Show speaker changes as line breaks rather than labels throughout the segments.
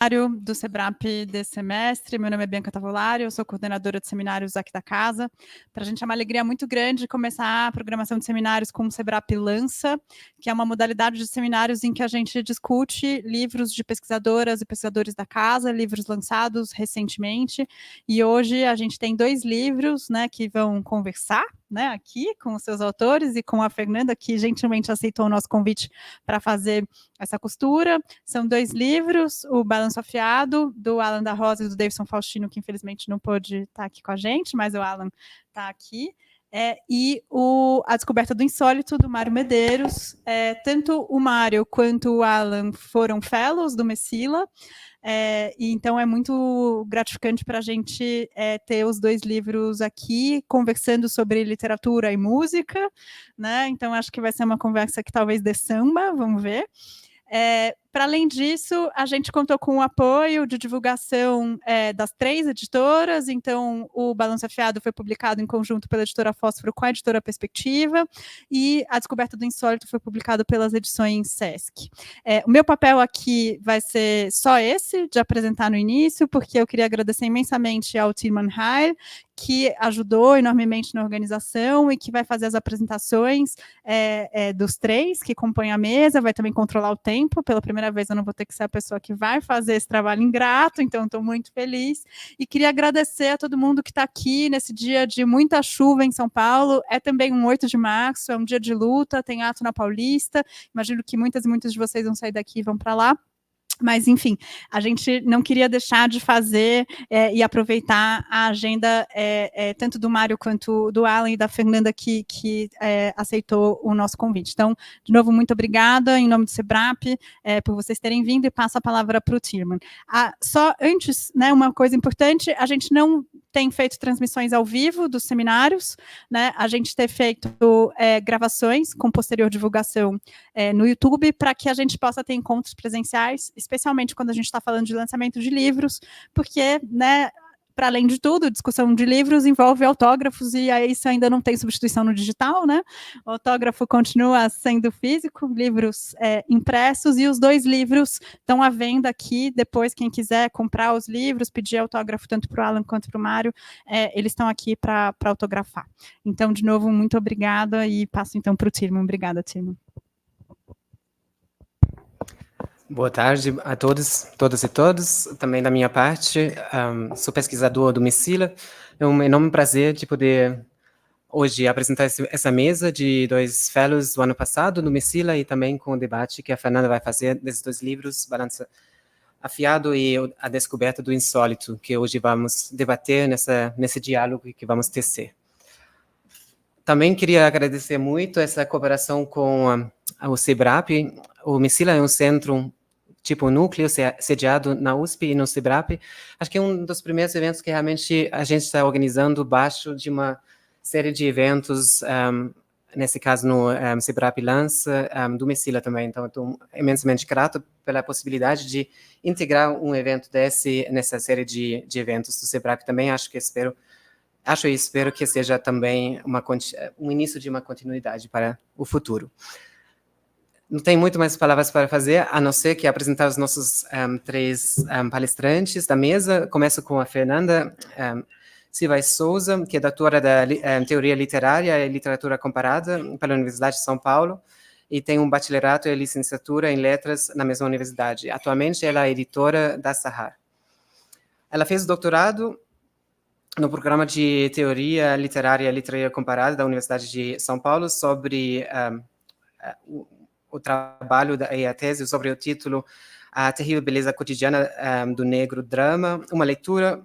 Do SEBRAP desse semestre. Meu nome é Bianca Tavolari, eu sou coordenadora de seminários aqui da casa. Para a gente é uma alegria muito grande começar a programação de seminários com o SEBRAP Lança, que é uma modalidade de seminários em que a gente discute livros de pesquisadoras e pesquisadores da casa, livros lançados recentemente, e hoje a gente tem 2 livros, né, que vão conversar, né, aqui com os seus autores e com a Fernanda, que gentilmente aceitou o nosso convite para fazer essa costura. São 2 livros, o Balanço Afiado, do Alan da Rosa e do Davidson Faustino, que infelizmente não pôde estar aqui com a gente, mas o Alan está aqui. E A Descoberta do Insólito, do Mário Medeiros. Tanto o Mário quanto o Alan foram fellows do Messila, e então é muito gratificante para a gente ter os 2 livros aqui, conversando sobre literatura e música, né? Então acho que vai ser uma conversa que talvez dê samba, vamos ver. Para além disso, a gente contou com o apoio de divulgação das 3 editoras. Então, o Balanço Afiado foi publicado em conjunto pela editora Fósforo com a editora Perspectiva, e A Descoberta do Insólito foi publicado pelas edições Sesc. O meu papel aqui vai ser só esse, de apresentar no início, porque eu queria agradecer imensamente ao Tilman Heil, que ajudou enormemente na organização e que vai fazer as apresentações dos 3 que compõem a mesa, vai também controlar o tempo. Pela primeira vez eu não vou ter que ser a pessoa que vai fazer esse trabalho ingrato, então estou muito feliz. E queria agradecer a todo mundo que está aqui nesse dia de muita chuva em São Paulo. É também um 8 de março, é um dia de luta, tem ato na Paulista. Imagino que muitas e muitos de vocês vão sair daqui e vão para lá. Mas, enfim, a gente não queria deixar de fazer e aproveitar a agenda tanto do Mário quanto do Alan e da Fernanda, que aceitou o nosso convite. Então, de novo, muito obrigada, em nome do SEBRAP, por vocês terem vindo, e passo a palavra para o Tilman. Só antes, né, uma coisa importante, a gente não tem feito transmissões ao vivo dos seminários, né? A gente tem feito gravações com posterior divulgação no YouTube, para que a gente possa ter encontros presenciais, especialmente quando a gente está falando de lançamento de livros, porque, né, para além de tudo, discussão de livros envolve autógrafos, e aí isso ainda não tem substituição no digital, né? O autógrafo continua sendo físico, livros impressos, e os 2 livros estão à venda aqui. Depois, quem quiser comprar os livros, pedir autógrafo tanto para o Alan quanto para o Mário, eles estão aqui para autografar. Então, de novo, muito obrigada, e passo então para o Tilman. Obrigada, Tilman.
Boa tarde a todos, todas e todos. Também da minha parte, sou pesquisador do Messila. É um enorme prazer de poder hoje apresentar essa mesa de 2 fellows do ano passado no Messila, e também com o debate que a Fernanda vai fazer desses 2 livros, Balanço Afiado e A Descoberta do Insólito, que hoje vamos debater nesse diálogo que vamos tecer. Também queria agradecer muito essa cooperação com o SEBRAP. O Messila é um centro tipo núcleo, sediado na USP e no SEBRAP. Acho que é um dos primeiros eventos que realmente a gente está organizando baixo de uma série de eventos, nesse caso no SEBRAP Lança, do Messila também. Então, estou imensamente grato pela possibilidade de integrar um evento desse nessa série de eventos do SEBRAP também. Acho e espero que seja também um início de uma continuidade para o futuro. Não tem muito mais palavras para fazer, a não ser que apresentar os nossos 3 palestrantes da mesa. Começo com a Fernanda Silva Souza, que é doutora da Teoria Literária e Literatura Comparada pela Universidade de São Paulo, e tem um bacharelato e licenciatura em Letras na mesma universidade. Atualmente, ela é editora da Sahar. Ela fez doutorado no programa de Teoria Literária e Literatura Comparada da Universidade de São Paulo, sobre o trabalho e a tese sobre o título A Terrível Beleza Cotidiana do Negro Drama, uma leitura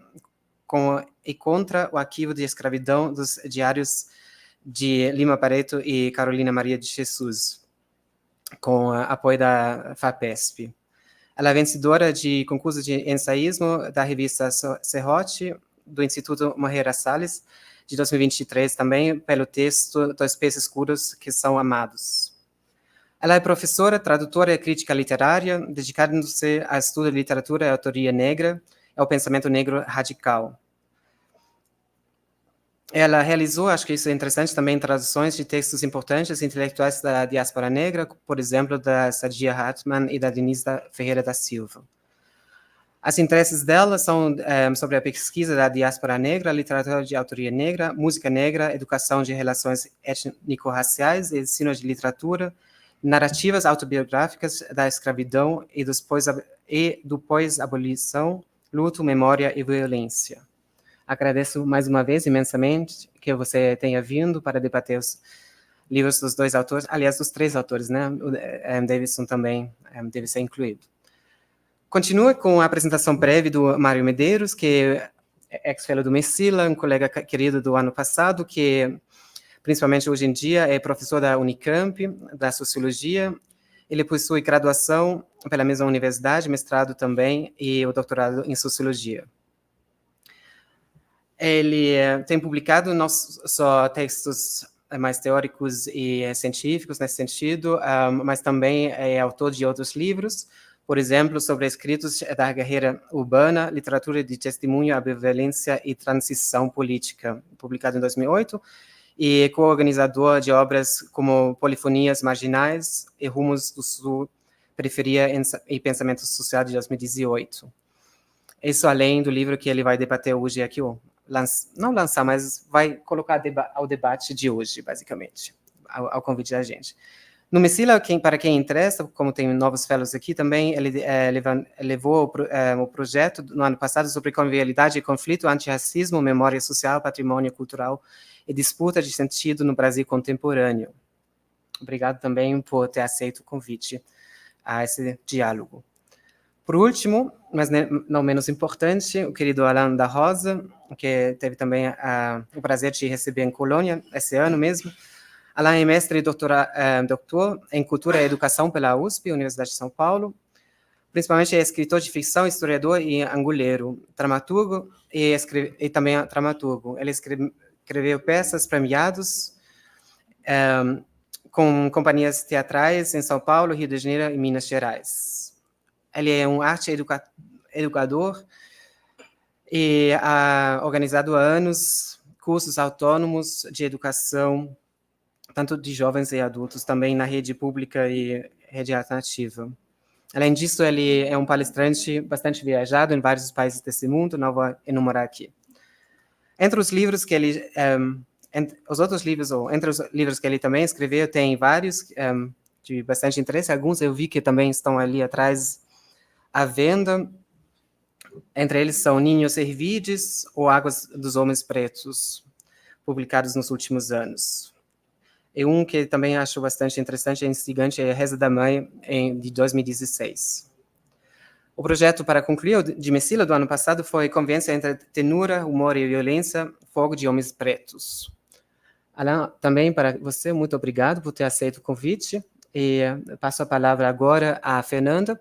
com e contra o arquivo de escravidão dos diários de Lima Barreto e Carolina Maria de Jesus, com apoio da FAPESP. Ela é vencedora de concurso de ensaísmo da revista Serrote, do Instituto Moreira Salles, de 2023, também pelo texto Dos Peixes Escuros que São Amados. Ela é professora, tradutora e crítica literária, dedicando-se ao estudo de literatura e autoria negra e ao pensamento negro radical. Ela realizou, acho que isso é interessante, também traduções de textos importantes intelectuais da diáspora negra, por exemplo, da Sadia Hartmann e da Denise Ferreira da Silva. As interesses dela são sobre a pesquisa da diáspora negra, literatura de autoria negra, música negra, educação de relações étnico-raciais, ensino de literatura, narrativas autobiográficas da escravidão e do pós-abolição, luto, memória e violência. Agradeço mais uma vez imensamente que você tenha vindo para debater os livros dos dois autores, aliás, dos três autores, né? O Davidson também deve ser incluído. Continua com a apresentação breve do Mário Medeiros, que é ex-fellow do Messila, um colega querido do ano passado, que principalmente hoje em dia é professor da Unicamp, da Sociologia. Ele possui graduação pela mesma universidade, mestrado também, e o doutorado em Sociologia. Ele tem publicado não só textos mais teóricos e científicos nesse sentido, mas também é autor de outros livros, por exemplo, sobre escritos da guerreira urbana, literatura de testemunho à violência e transição política, publicado em 2008, e co-organizador de obras como Polifonias Marginais e Rumos do Sul, Periferia e Pensamento Social, de 2018. Isso além do livro que ele vai debater hoje aqui, não lançar, mas vai colocar ao debate de hoje, basicamente, ao convite da gente. No Messila, para quem interessa, como tem novos fellows aqui também, ele levou o projeto no ano passado sobre convivialidade e conflito, antirracismo, memória social, patrimônio cultural e disputa de sentido no Brasil contemporâneo. Obrigado também por ter aceito o convite a esse diálogo. Por último, mas não menos importante, o querido Alan da Rosa, que teve também o prazer de receber em Colônia, esse ano mesmo. Alain é mestre e doutor em Cultura e Educação pela USP, Universidade de São Paulo. Principalmente é escritor de ficção, historiador e anguleiro, dramaturgo e também dramaturgo. Ele escreveu peças premiadas com companhias teatrais em São Paulo, Rio de Janeiro e Minas Gerais. Ele é um educador e ha organizado há anos cursos autônomos de educação, tanto de jovens e adultos, também na rede pública e rede alternativa. Além disso, ele é um palestrante bastante viajado em vários países desse mundo, não vou enumerar aqui. Entre os livros que ele... entre os livros que ele também escreveu, tem vários de bastante interesse. Alguns eu vi que também estão ali atrás à venda. Entre eles são Ninhos Ervides ou Águas dos Homens Pretos, publicados nos últimos anos. E um que também acho bastante interessante e instigante é Reza da Mãe, de 2016. O projeto para concluir de Messila do ano passado foi Convivência entre Tenura, Humor e Violência, Fogo de Homens Pretos. Alain, também para você, muito obrigado por ter aceito o convite. E passo a palavra agora à Fernanda,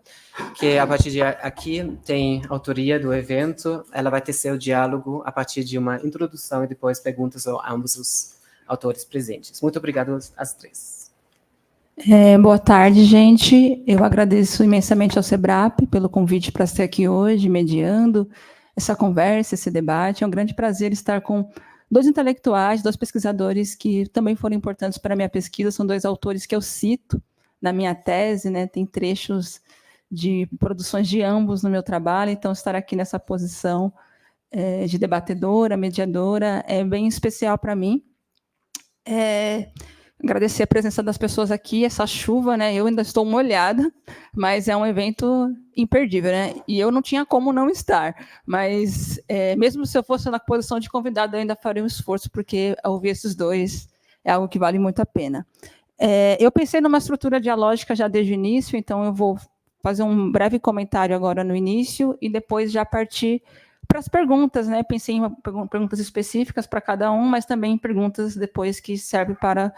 que a partir de aqui tem autoria do evento. Ela vai ter seu diálogo a partir de uma introdução e depois perguntas a ambos os autores presentes. Muito obrigado às três.
Boa tarde, gente. Eu agradeço imensamente ao SEBRAP pelo convite para estar aqui hoje, mediando essa conversa, esse debate. É um grande prazer estar com dois intelectuais, dois pesquisadores que também foram importantes para a minha pesquisa. São dois autores que eu cito na minha tese, né? Tem trechos de produções de ambos no meu trabalho, então estar aqui nessa posição de debatedora, mediadora, é bem especial para mim. Agradecer a presença das pessoas aqui, essa chuva, né? Eu ainda estou molhada, mas é um evento imperdível, né? E eu não tinha como não estar, mas mesmo se eu fosse na posição de convidado, eu ainda faria um esforço, porque ouvir esses dois é algo que vale muito a pena. Eu pensei numa estrutura dialógica já desde o início, então eu vou fazer um breve comentário agora no início e depois já partir para as perguntas, né? Pensei em perguntas específicas para cada um, mas também perguntas depois que servem para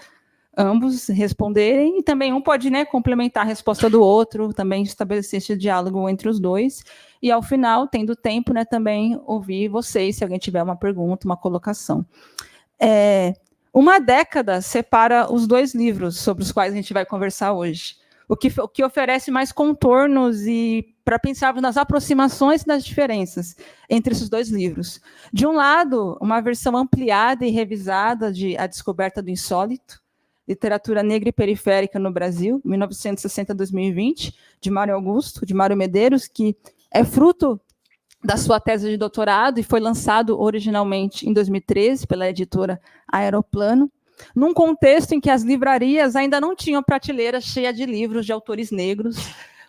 ambos responderem, e também um pode, né, complementar a resposta do outro, também estabelecer esse diálogo entre os dois, e ao final, tendo tempo, né, também ouvir vocês, se alguém tiver uma pergunta, uma colocação. Uma década separa os dois livros sobre os quais a gente vai conversar hoje, o que oferece mais contornos e para pensarmos nas aproximações e nas diferenças entre esses dois livros. De um lado, uma versão ampliada e revisada de A Descoberta do Insólito, Literatura Negra e Periférica no Brasil, 1960 a 2020, de Mário Augusto, de Mário Medeiros, que é fruto da sua tese de doutorado, e foi lançado originalmente em 2013 pela editora Aeroplano, num contexto em que as livrarias ainda não tinham prateleira cheia de livros de autores negros,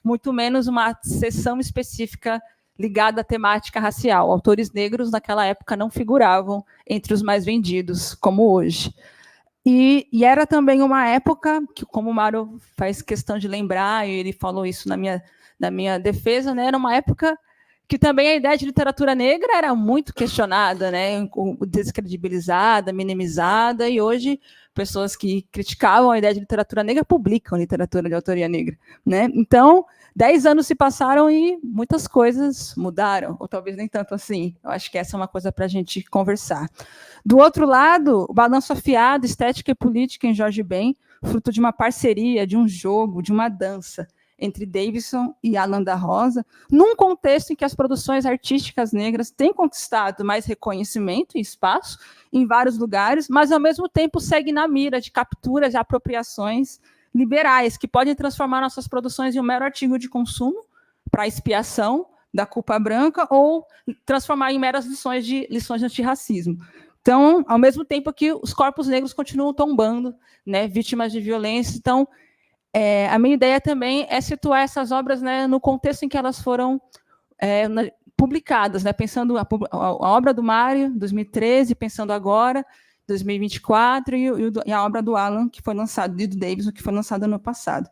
muito menos uma seção específica ligada à temática racial. Autores negros, naquela época, não figuravam entre os mais vendidos, como hoje. E era também uma época, que, como o Mário faz questão de lembrar, e ele falou isso na minha defesa, né, era uma época que também a ideia de literatura negra era muito questionada, né, descredibilizada, minimizada, e hoje pessoas que criticavam a ideia de literatura negra publicam literatura de autoria negra, né? Então, 10 anos se passaram e muitas coisas mudaram, ou talvez nem tanto assim. Eu acho que essa é uma coisa para a gente conversar. Do outro lado, o balanço afiado, estética e política em Jorge Ben, fruto de uma parceria, de um jogo, de uma dança entre Davidson e Alan da Rosa, num contexto em que as produções artísticas negras têm conquistado mais reconhecimento e espaço em vários lugares, mas, ao mesmo tempo, segue na mira de capturas e apropriações liberais, que podem transformar nossas produções em um mero artigo de consumo para expiação da culpa branca ou transformar em meras lições de antirracismo. Então, ao mesmo tempo que os corpos negros continuam tombando, né, vítimas de violência. Então, a minha ideia também é situar essas obras, né, no contexto em que elas foram publicadas, né, pensando a obra do Mário, 2013, pensando agora, 2024, e a obra do Alan, que foi lançada, e do Davidson, que foi lançada no passado.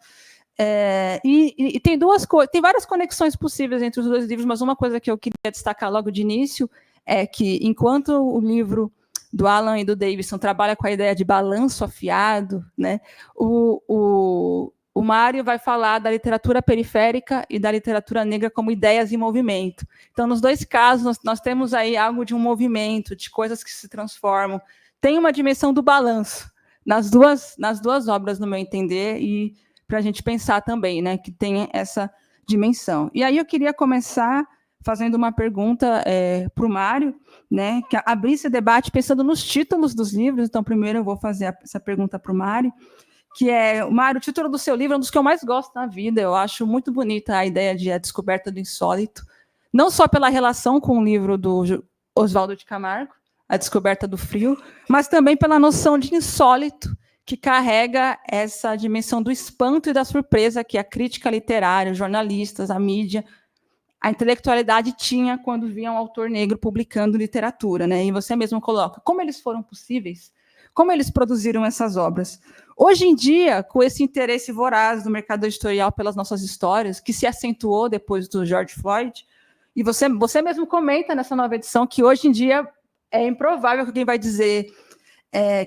E tem tem várias conexões possíveis entre os dois livros, mas uma coisa que eu queria destacar logo de início é que, enquanto o livro do Alan e do Davidson trabalha com a ideia de balanço afiado, né, o Mário vai falar da literatura periférica e da literatura negra como ideias em movimento. Então, nos dois casos, nós temos aí algo de um movimento, de coisas que se transformam. Tem uma dimensão do balanço nas duas obras, no meu entender, e para a gente pensar também, né, que tem essa dimensão. E aí eu queria começar fazendo uma pergunta para o Mário, né, que abrisse esse debate pensando nos títulos dos livros. Então, primeiro eu vou fazer essa pergunta para o Mário, que Mário, o título do seu livro é um dos que eu mais gosto na vida. Eu acho muito bonita a ideia de A Descoberta do Insólito, não só pela relação com o livro do Oswaldo de Camargo, A Descoberta do Frio, mas também pela noção de insólito, que carrega essa dimensão do espanto e da surpresa que a crítica literária, os jornalistas, a mídia, a intelectualidade tinha quando via um autor negro publicando literatura, né? E você mesmo coloca como eles foram possíveis, como eles produziram essas obras. Hoje em dia, com esse interesse voraz do mercado editorial pelas nossas histórias, que se acentuou depois do George Floyd, e você mesmo comenta nessa nova edição que hoje em dia é improvável que alguém vai dizer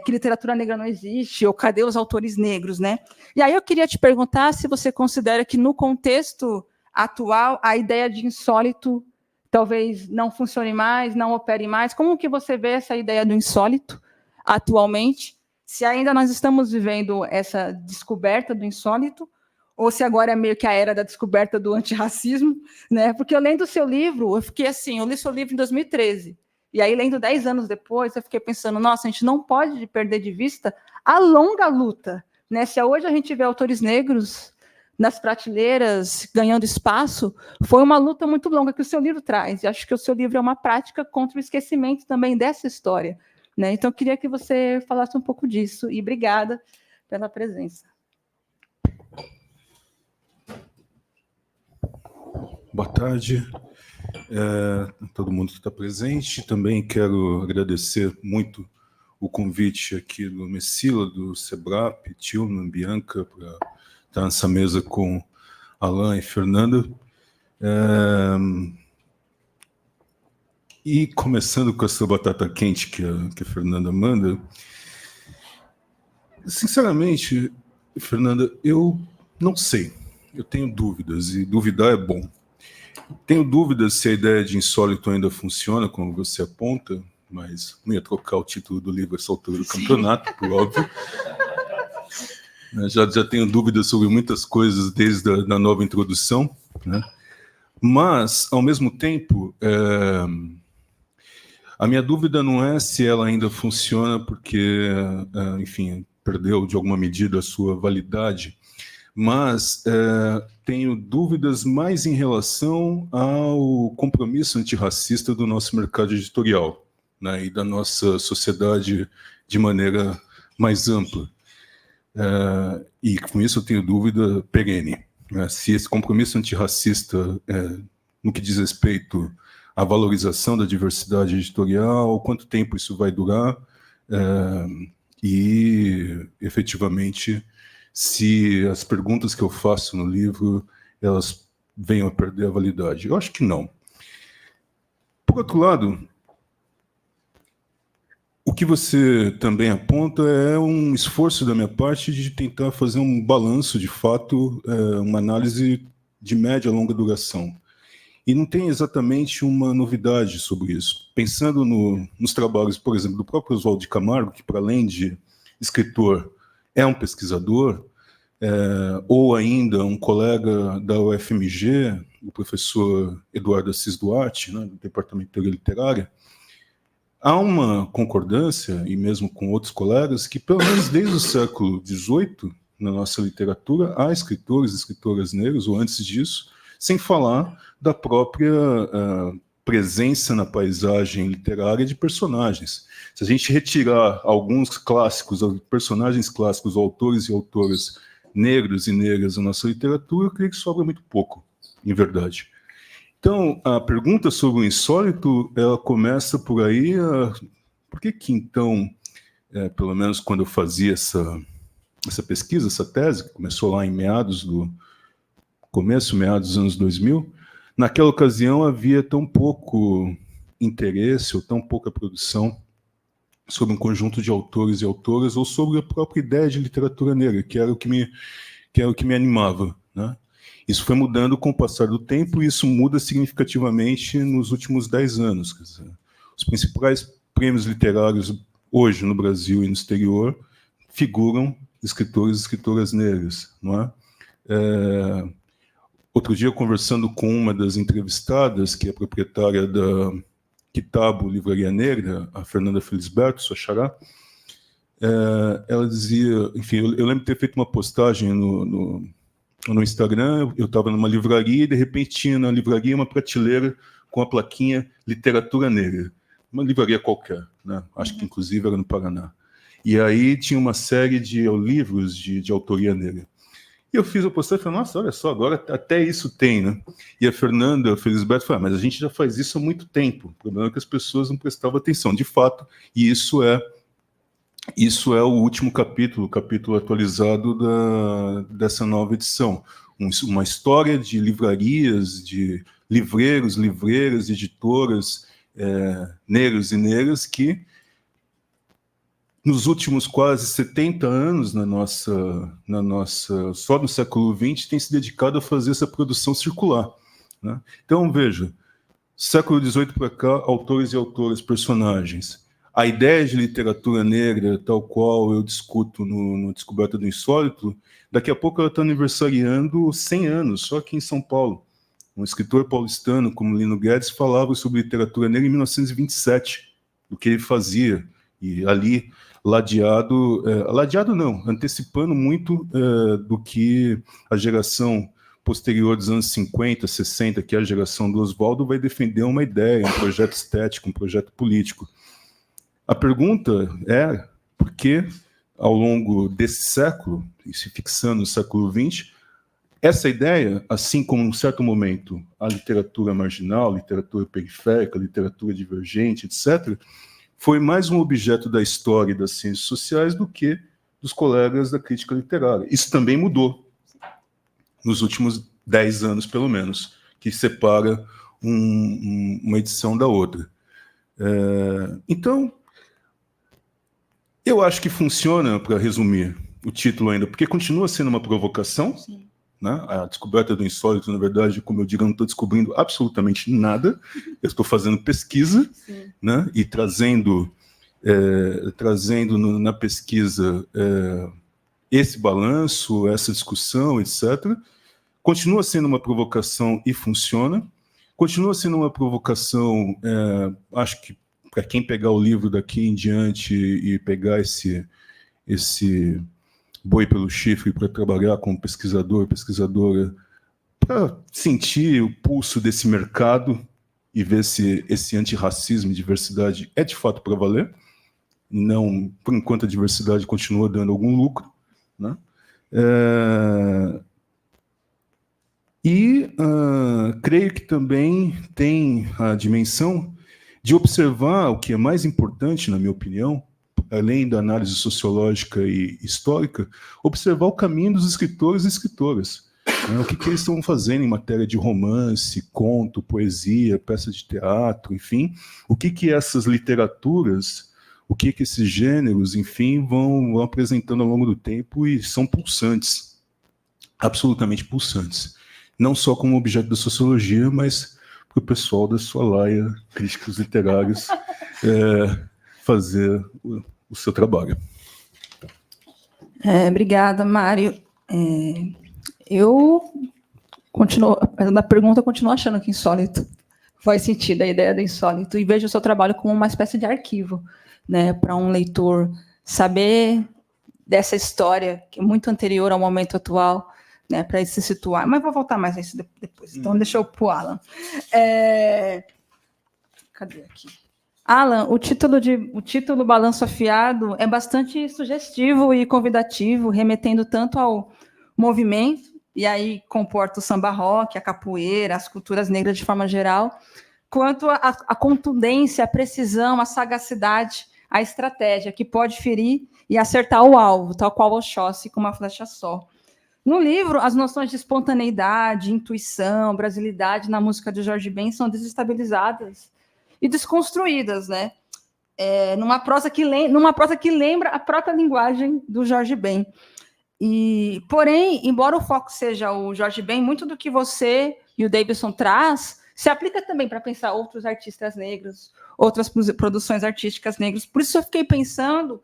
que literatura negra não existe, ou cadê os autores negros, né? E aí eu queria te perguntar se você considera que, no contexto atual, a ideia de insólito talvez não funcione mais, não opere mais. Como que você vê essa ideia do insólito atualmente? Se ainda nós estamos vivendo essa descoberta do insólito, ou se agora é meio que a era da descoberta do antirracismo, né? Porque eu lendo o seu livro, eu fiquei assim, eu li seu livro em 2013, e aí, lendo 10 anos depois, eu fiquei pensando, nossa, a gente não pode perder de vista a longa luta, né? Se hoje a gente vê autores negros nas prateleiras, ganhando espaço, foi uma luta muito longa que o seu livro traz. E acho que o seu livro é uma prática contra o esquecimento também dessa história, né? Então, eu queria que você falasse um pouco disso. E obrigada pela presença.
Boa tarde a todo mundo que está presente. Também quero agradecer muito o convite aqui do Messila, do Sebrap, Tilman, Bianca, para estar nessa mesa com Alan e Fernanda. E começando com essa batata quente que a Fernanda manda, sinceramente, Fernanda, eu não sei. Eu tenho dúvidas, e duvidar é bom. Tenho dúvidas se a ideia de insólito ainda funciona, como você aponta, mas não ia trocar o título do livro a essa altura do campeonato, por óbvio. Já tenho dúvidas sobre muitas coisas desde a nova introdução, né? Mas, ao mesmo tempo, a minha dúvida não é se ela ainda funciona porque, enfim, perdeu de alguma medida a sua validade, mas tenho dúvidas mais em relação ao compromisso antirracista do nosso mercado editorial, né, e da nossa sociedade de maneira mais ampla. E com isso eu tenho dúvida perene, né, se esse compromisso antirracista, no que diz respeito à valorização da diversidade editorial, quanto tempo isso vai durar, e, efetivamente, se as perguntas que eu faço no livro, elas venham a perder a validade. Eu acho que não. Por outro lado, o que você também aponta é um esforço da minha parte de tentar fazer um balanço, de fato, uma análise de média a longa duração. E não tem exatamente uma novidade sobre isso. Pensando nos trabalhos, por exemplo, do próprio Oswaldo de Camargo, que, para além de escritor, é um pesquisador, ou ainda um colega da UFMG, o professor Eduardo Assis Duarte, né, do Departamento de Teoria Literária, há uma concordância, e mesmo com outros colegas, que, pelo menos desde o século XVIII, na nossa literatura, há escritores e escritoras negros, ou antes disso, sem falar da própria presença na paisagem literária de personagens. Se a gente retirar alguns clássicos, personagens clássicos, autores e autoras negros e negras na nossa literatura, eu creio que sobra muito pouco, em verdade. Então, a pergunta sobre o insólito, ela começa por aí. Por que então, pelo menos quando eu fazia essa pesquisa, essa tese, que começou lá em meados dos anos 2000, naquela ocasião havia tão pouco interesse ou tão pouca produção sobre um conjunto de autores e autoras, ou sobre a própria ideia de literatura negra, que era o que me animava, né? Isso foi mudando com o passar do tempo, e isso muda significativamente nos últimos 10 anos. Quer dizer, os principais prêmios literários hoje no Brasil e no exterior figuram escritores e escritoras negras, não é? Outro dia, conversando com uma das entrevistadas, que é proprietária da Kitabo Livraria Negra, a Fernanda Felisberto, sua xará, ela dizia, enfim, eu lembro de ter feito uma postagem no Instagram. Eu estava numa livraria e, de repente, tinha na livraria uma prateleira com a plaquinha Literatura Negra. Uma livraria qualquer, né? Acho que, inclusive, era no Paraná. E aí tinha uma série de livros de autoria negra. E eu fiz a postagem e falei, nossa, olha só, agora até isso tem, né? E a Fernanda Felisberto falou, mas a gente já faz isso há muito tempo. O problema é que as pessoas não prestavam atenção. De fato, e isso é o último capítulo, o capítulo atualizado dessa nova edição. Uma história de livrarias, de livreiros, livreiras, editoras, negros e negras, que nos últimos quase 70 anos, só no século XX, tem se dedicado a fazer essa produção circular, né? Então, veja, século XVIII para cá, autores e autoras, personagens. A ideia de literatura negra, tal qual eu discuto no Descoberta do Insólito, daqui a pouco ela está aniversariando 100 anos, só aqui em São Paulo. Um escritor paulistano como Lino Guedes falava sobre literatura negra em 1927, do que ele fazia, e ali ladeado não, antecipando muito do que a geração posterior dos anos 50, 60, que é a geração do Oswaldo, vai defender uma ideia, um projeto estético, um projeto político. A pergunta é por que, ao longo desse século, e se fixando no século XX, essa ideia, assim como, em um certo momento, a literatura marginal, literatura periférica, literatura divergente, etc., foi mais um objeto da história e das ciências sociais do que dos colegas da crítica literária. Isso também mudou nos últimos 10 anos, pelo menos, que separa uma edição da outra. Então, eu acho que funciona, para resumir o título ainda, porque continua sendo uma provocação. Sim. Né? A descoberta do insólito, na verdade, como eu digo, eu não estou descobrindo absolutamente nada, eu estou fazendo pesquisa, né? E trazendo na pesquisa esse balanço, essa discussão, etc. Continua sendo uma provocação e funciona. Continua sendo uma provocação, acho que para quem pegar o livro daqui em diante e pegar esse boi pelo chifre para trabalhar como pesquisador, pesquisadora, para sentir o pulso desse mercado e ver se esse antirracismo e diversidade é de fato para valer. Não, por enquanto a diversidade continua dando algum lucro, né? Creio que também tem a dimensão de observar o que é mais importante, na minha opinião, além da análise sociológica e histórica, observar o caminho dos escritores e escritoras. Né? O que eles estão fazendo em matéria de romance, conto, poesia, peça de teatro, enfim. O que essas literaturas, o que esses gêneros, enfim, vão apresentando ao longo do tempo e são pulsantes, absolutamente pulsantes. Não só como objeto da sociologia, mas para o pessoal da sua laia, críticos literários, fazer o seu trabalho.
Obrigada, Mário. Eu continuo, na pergunta, eu continuo achando que insólito faz sentido, a ideia do insólito, e vejo o seu trabalho como uma espécie de arquivo, né, para um leitor saber dessa história, que é muito anterior ao momento atual, né, para ele se situar. Mas vou voltar mais a isso depois. Então, deixa eu pôr o Alan. Cadê aqui? Alan, o título Balanço Afiado é bastante sugestivo e convidativo, remetendo tanto ao movimento, e aí comporta o samba rock, a capoeira, as culturas negras de forma geral, quanto a contundência, a precisão, a sagacidade, a estratégia, que pode ferir e acertar o alvo, tal qual Oxóssi com uma flecha só. No livro, as noções de espontaneidade, intuição, brasilidade na música de Jorge Ben são desestabilizadas e desconstruídas, né? Numa prosa que lembra a própria linguagem do Jorge Ben. Porém, embora o foco seja o Jorge Ben, muito do que você e o Davidson traz se aplica também para pensar outros artistas negros, outras produções artísticas negras. Por isso eu fiquei pensando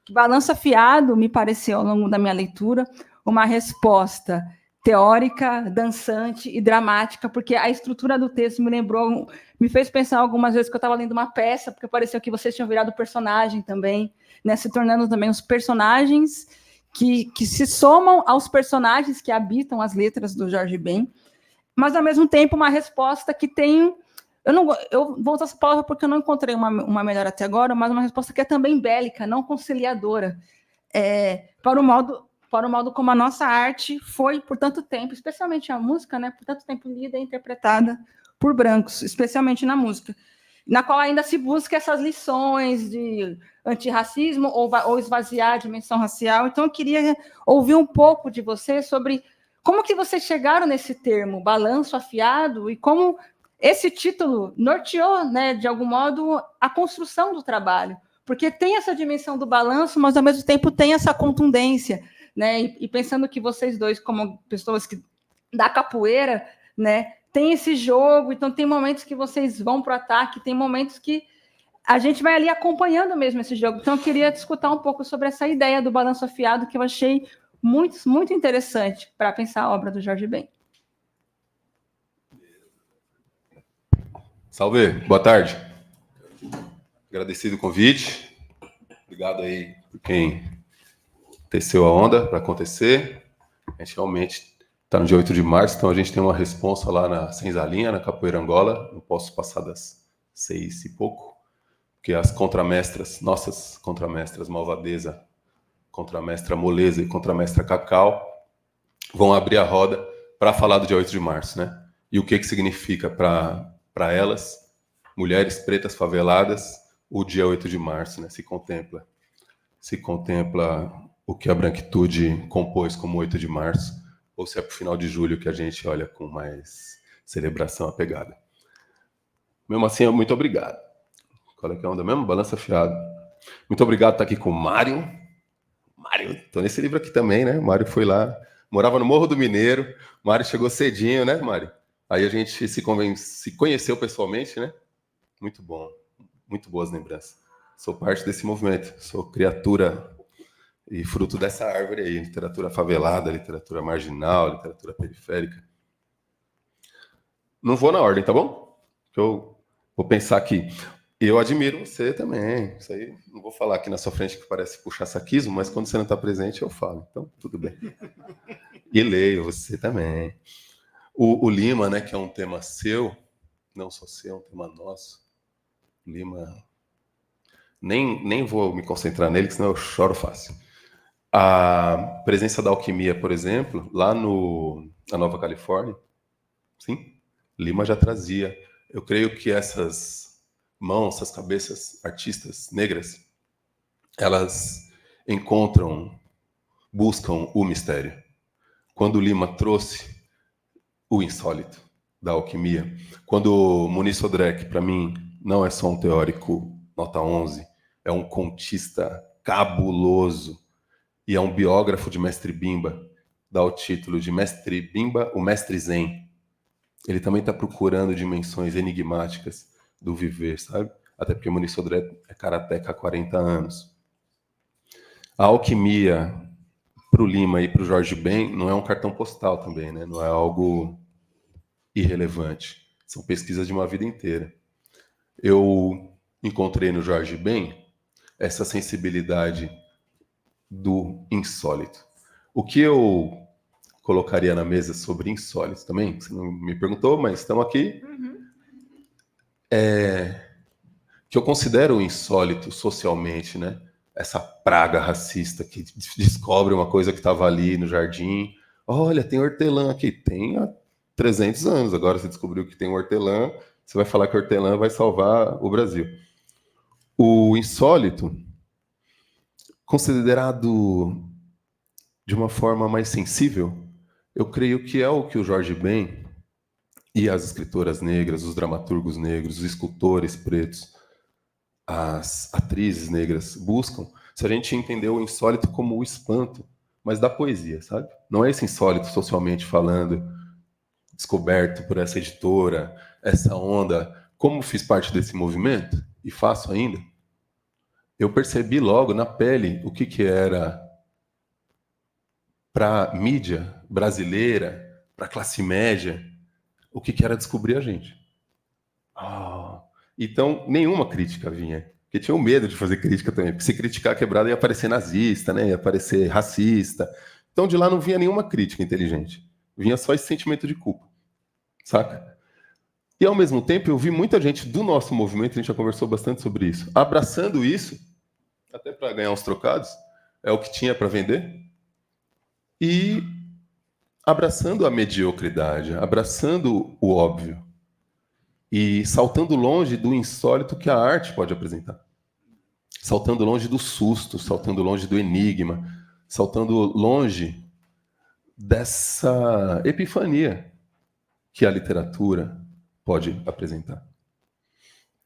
que Balanço Afiado me pareceu, ao longo da minha leitura, uma resposta teórica, dançante e dramática, porque a estrutura do texto me fez pensar algumas vezes que eu estava lendo uma peça, porque pareceu que vocês tinham virado personagem também, né, se tornando também os personagens que se somam aos personagens que habitam as letras do Jorge Ben, mas, ao mesmo tempo, uma resposta que tem... Eu vou usar essa palavra porque eu não encontrei uma melhor até agora, mas uma resposta que é também bélica, não conciliadora, para o modo como a nossa arte foi, por tanto tempo, especialmente a música, né, por tanto tempo lida e interpretada por brancos, especialmente na música, na qual ainda se busca essas lições de antirracismo ou esvaziar a dimensão racial. Então, eu queria ouvir um pouco de você sobre como que vocês chegaram nesse termo, balanço afiado, e como esse título norteou, né, de algum modo, a construção do trabalho, porque tem essa dimensão do balanço, mas, ao mesmo tempo, tem essa contundência, né? E pensando que vocês dois, como pessoas da capoeira, né, tem esse jogo, então tem momentos que vocês vão para o ataque, tem momentos que a gente vai ali acompanhando mesmo esse jogo. Então, eu queria escutar um pouco sobre essa ideia do balanço afiado, que eu achei muito, muito interessante para pensar a obra do Jorge Ben.
Salve, boa tarde. Agradecido o convite. Obrigado aí por quem teceu a onda para acontecer. A gente realmente está no dia 8 de março, então a gente tem uma responsa lá na Senzalinha, na Capoeira Angola. Não posso passar das 6 e pouco, porque as contramestras, nossas contramestras Malvadeza, contramestra Moleza e contramestra Cacau, vão abrir a roda para falar do dia 8 de março, né? E o que significa para elas, mulheres pretas faveladas, o dia 8 de março, né? Se contempla o que a branquitude compôs como 8 de março, ou se é para o final de julho que a gente olha com mais celebração apegada. Mesmo assim, muito obrigado. Qual é que é a onda mesmo? Balanço afiado. Muito obrigado por estar aqui com o Mário. Tô nesse livro aqui também, né? O Mário foi lá, morava no Morro do Mineiro. O Mário chegou cedinho, né, Mário? Aí a gente se conheceu pessoalmente, né? Muito bom. Muito boas lembranças. Sou parte desse movimento. Sou criatura e fruto dessa árvore aí. Literatura favelada, literatura marginal, literatura periférica. Não vou na ordem, tá bom? Eu vou pensar aqui. eu admiro você também. Isso aí, não vou falar aqui na sua frente que parece puxar saquismo, mas quando você não está presente, eu falo. Então, tudo bem. E leio você também. O Lima, né, que é um tema seu, não só seu, é um tema nosso. Lima, nem vou me concentrar nele, que senão eu choro fácil. A presença da alquimia, por exemplo, lá na Nova Califórnia, sim, Lima já trazia. Eu creio que essas mãos, essas cabeças artistas negras, elas buscam o mistério. Quando Lima trouxe o insólito da alquimia, quando Muniz Sodré, para mim, não é só um teórico nota 11, é um contista cabuloso e é um biógrafo de Mestre Bimba, dá o título de Mestre Bimba, o Mestre Zen. Ele também está procurando dimensões enigmáticas do viver, sabe? Até porque Muniz Sodré é karateca há 40 anos. A alquimia para o Lima e para o Jorge Ben não é um cartão postal também, né? Não é algo irrelevante. São pesquisas de uma vida inteira. Eu encontrei no Jorge Ben essa sensibilidade do insólito. O que eu colocaria na mesa sobre insólito também, você não me perguntou, mas estamos aqui, que eu considero insólito socialmente, né? Essa praga racista que descobre uma coisa que estava ali no jardim. Olha, tem hortelã aqui. Tem há 300 anos. Agora você descobriu que tem hortelã, você vai falar que hortelã vai salvar o Brasil. O insólito, considerado de uma forma mais sensível, eu creio que é o que o Jorge Ben e as escritoras negras, os dramaturgos negros, os escultores pretos, as atrizes negras buscam, se a gente entender o insólito como o espanto, mas da poesia, sabe? Não é esse insólito socialmente falando, descoberto por essa editora, essa onda. Como fiz parte desse movimento, e faço ainda, eu percebi logo na pele o que era para a mídia brasileira, para a classe média, o que era descobrir a gente. Então, nenhuma crítica vinha. Porque tinham medo de fazer crítica também. Porque se criticar a quebrada ia aparecer nazista, né? Ia aparecer racista. Então, de lá não vinha nenhuma crítica inteligente. Vinha só esse sentimento de culpa. Saca? E, ao mesmo tempo, eu vi muita gente do nosso movimento, a gente já conversou bastante sobre isso, abraçando isso, até para ganhar uns trocados, é o que tinha para vender, e abraçando a mediocridade, abraçando o óbvio, e saltando longe do insólito que a arte pode apresentar. Saltando longe do susto, saltando longe do enigma, saltando longe dessa epifania que a literatura pode apresentar.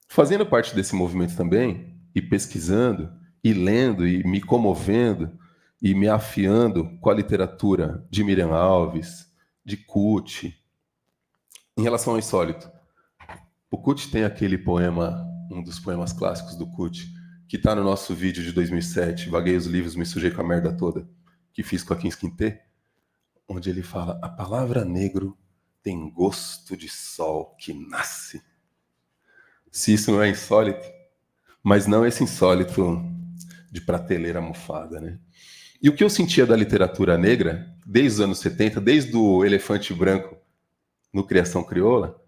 Fazendo parte desse movimento também, e pesquisando, e lendo, e me comovendo, e me afiando com a literatura de Miriam Alves, de Kut, em relação ao insólito. O Kut tem aquele poema, um dos poemas clássicos do Kut, que está no nosso vídeo de 2007, Vaguei os livros, me sujei com a merda toda, que fiz com a Kins Quintê, onde ele fala: a palavra negro tem gosto de sol que nasce. Se isso não é insólito, mas não esse insólito de prateleira mofada, né? E o que eu sentia da literatura negra, desde os anos 70, desde o Elefante Branco no Criação Crioula,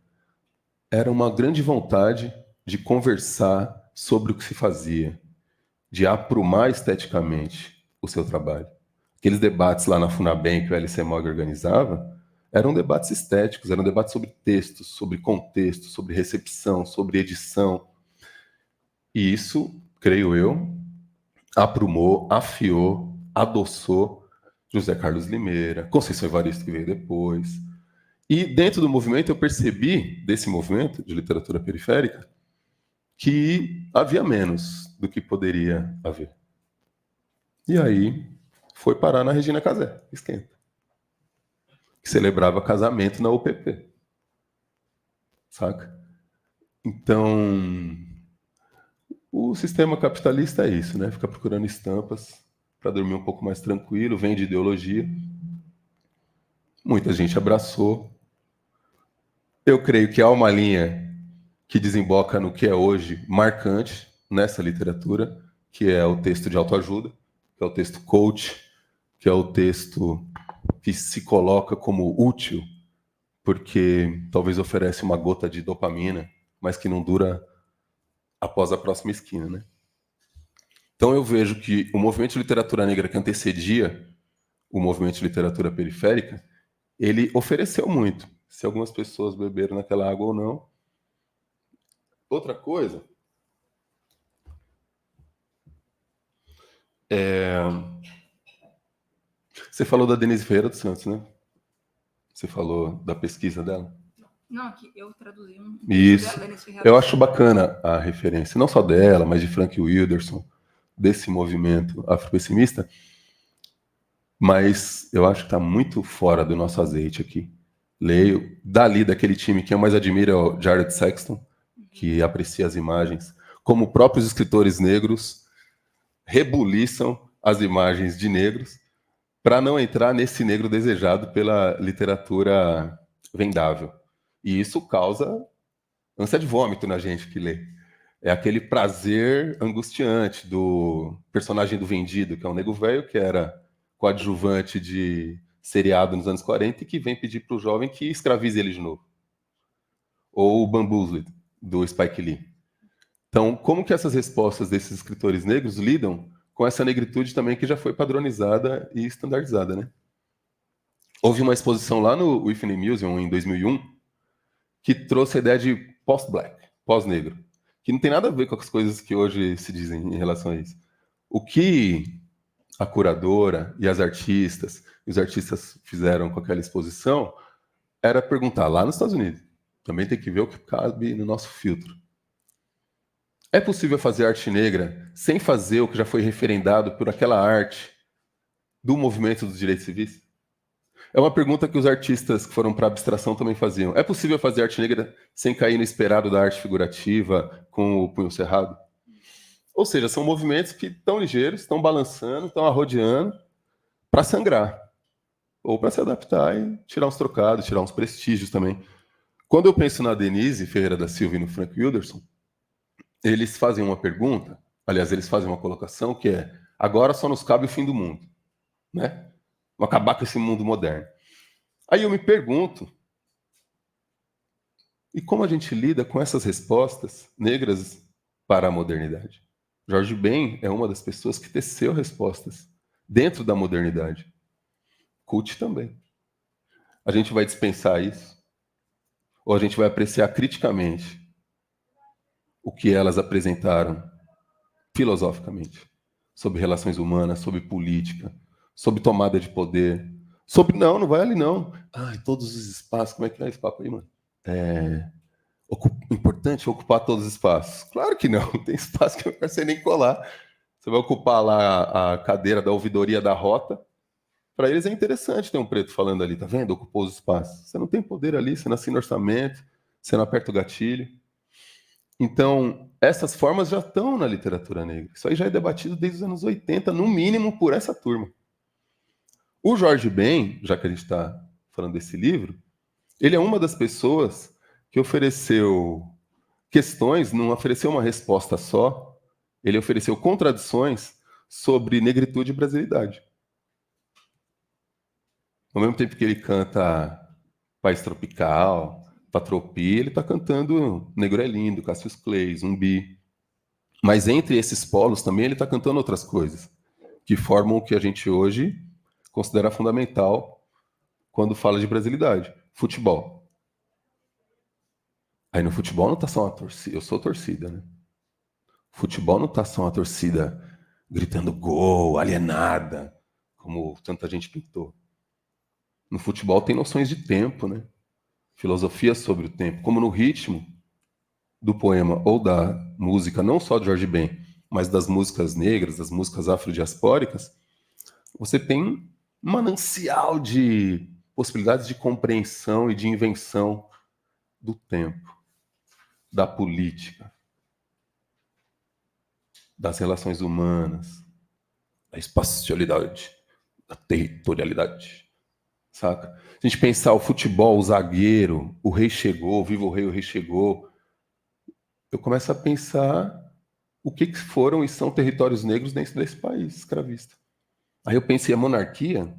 era uma grande vontade de conversar sobre o que se fazia, de aprumar esteticamente o seu trabalho. Aqueles debates lá na Funabem que o LC Mog organizava eram debates estéticos, eram debates sobre textos, sobre contexto, sobre recepção, sobre edição. E isso, creio eu, aprumou, afiou, adoçou José Carlos Limeira, Conceição Evaristo, que veio depois. E dentro do movimento eu percebi, desse movimento de literatura periférica, que havia menos do que poderia haver. E aí foi parar na Regina Casé, esquenta, que celebrava casamento na UPP. Saca? Então, o sistema capitalista é isso, né? Fica procurando estampas para dormir um pouco mais tranquilo, vende ideologia. Muita gente abraçou. Eu creio que há uma linha que desemboca no que é hoje marcante nessa literatura, que é o texto de autoajuda, que é o texto coach, que é o texto que se coloca como útil, porque talvez oferece uma gota de dopamina, mas que não dura após a próxima esquina, né? Então eu vejo que o movimento de literatura negra que antecedia o movimento de literatura periférica, ele ofereceu muito. Se algumas pessoas beberam naquela água ou não. Outra coisa você falou da Denise Ferreira dos Santos, né? Você falou da pesquisa dela?
Não, que eu traduzi um...
Isso. Eu acho bacana a referência, não só dela, mas de Frank Wilderson, desse movimento afropessimista, mas eu acho que está muito fora do nosso azeite aqui. Leio, dali daquele time que eu mais admiro é o Jared Sexton, que aprecia as imagens, como próprios escritores negros rebuliçam as imagens de negros para não entrar nesse negro desejado pela literatura vendável. E isso causa ânsia de vômito na gente que lê. É aquele prazer angustiante do personagem do Vendido, que é um nego velho que era coadjuvante de seriado nos anos 40 e que vem pedir para o jovem que escravize ele de novo. Ou o Bamboozled, do Spike Lee. Então, como que essas respostas desses escritores negros lidam com essa negritude também que já foi padronizada e estandardizada, né? Houve uma exposição lá no Whitney Museum, em 2001, que trouxe a ideia de post-black, pós-negro, que não tem nada a ver com as coisas que hoje se dizem em relação a isso. O que a curadora e as artistas, e os artistas fizeram com aquela exposição, era perguntar lá nos Estados Unidos, também tem que ver o que cabe no nosso filtro. É possível fazer arte negra sem fazer o que já foi referendado por aquela arte do movimento dos direitos civis? É uma pergunta que os artistas que foram para a abstração também faziam. É possível fazer arte negra sem cair no esperado da arte figurativa com o punho cerrado? Ou seja, são movimentos que estão ligeiros, estão balançando, estão arrodeando para sangrar. Ou para se adaptar e tirar uns trocados, tirar uns prestígios também. Quando eu penso na Denise Ferreira da Silva e no Frank Wilderson, eles fazem uma pergunta, aliás, eles fazem uma colocação que é: agora só nos cabe o fim do mundo, né? Vamos acabar com esse mundo moderno. Aí eu me pergunto, e como a gente lida com essas respostas negras para a modernidade? Jorge Ben é uma das pessoas que teceu respostas dentro da modernidade. Cult também. A gente vai dispensar isso? Ou a gente vai apreciar criticamente o que elas apresentaram filosoficamente sobre relações humanas, sobre política, sobre tomada de poder, sobre... Não vai ali não. Ai, todos os espaços, como é que é esse papo aí, mano? Importante ocupar todos os espaços. Claro que não, tem espaço que eu não quero ser nem colar. Você vai ocupar lá a cadeira da ouvidoria da rota, para eles é interessante ter um preto falando ali, tá vendo? Ocupou os espaços. Você não tem poder ali, você não assina orçamento, você não aperta o gatilho. Então, essas formas já estão na literatura negra. Isso aí já é debatido desde os anos 80, no mínimo por essa turma. O Jorge Ben, já que a gente está falando desse livro, ele é uma das pessoas que ofereceu questões, não ofereceu uma resposta só, ele ofereceu contradições sobre negritude e brasilidade. Ao mesmo tempo que ele canta País Tropical, Patropi, ele está cantando Negro é Lindo, Cassius Clay, Zumbi. Mas entre esses polos também ele está cantando outras coisas, que formam o que a gente hoje considera fundamental quando fala de brasilidade. Futebol. Aí no futebol não está só uma torcida, eu sou torcida, né? Futebol não está só uma torcida gritando gol, alienada, como tanta gente pintou. No futebol tem noções de tempo, né? Filosofia sobre o tempo, como no ritmo do poema ou da música, não só de Jorge Ben, mas das músicas negras, das músicas afrodiaspóricas, você tem um manancial de possibilidades de compreensão e de invenção do tempo, da política, das relações humanas, da espacialidade, da territorialidade. Saca? Se a gente pensar o futebol, o zagueiro, o rei chegou, viva o rei chegou, eu começo a pensar o que foram e são territórios negros dentro desse país escravista. Aí eu pensei, a monarquia?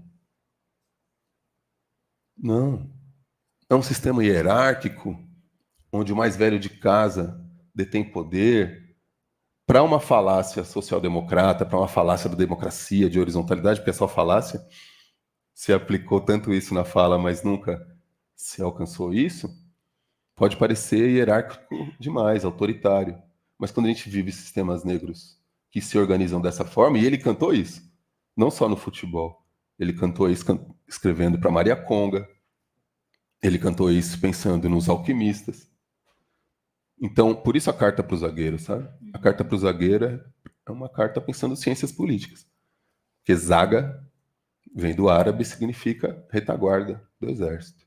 Não. É um sistema hierárquico, onde o mais velho de casa detém poder, para uma falácia social-democrata, para uma falácia da democracia, de horizontalidade, porque é só falácia, se aplicou tanto isso na fala, mas nunca se alcançou isso, pode parecer hierárquico demais, autoritário. Mas quando a gente vive sistemas negros que se organizam dessa forma, e ele cantou isso, não só no futebol, ele cantou isso escrevendo para Maria Conga, ele cantou isso pensando nos alquimistas. Então, por isso a carta para o zagueiro, sabe? A carta para o zagueiro é uma carta pensando em ciências políticas. Porque zaga vem do árabe e significa retaguarda do exército.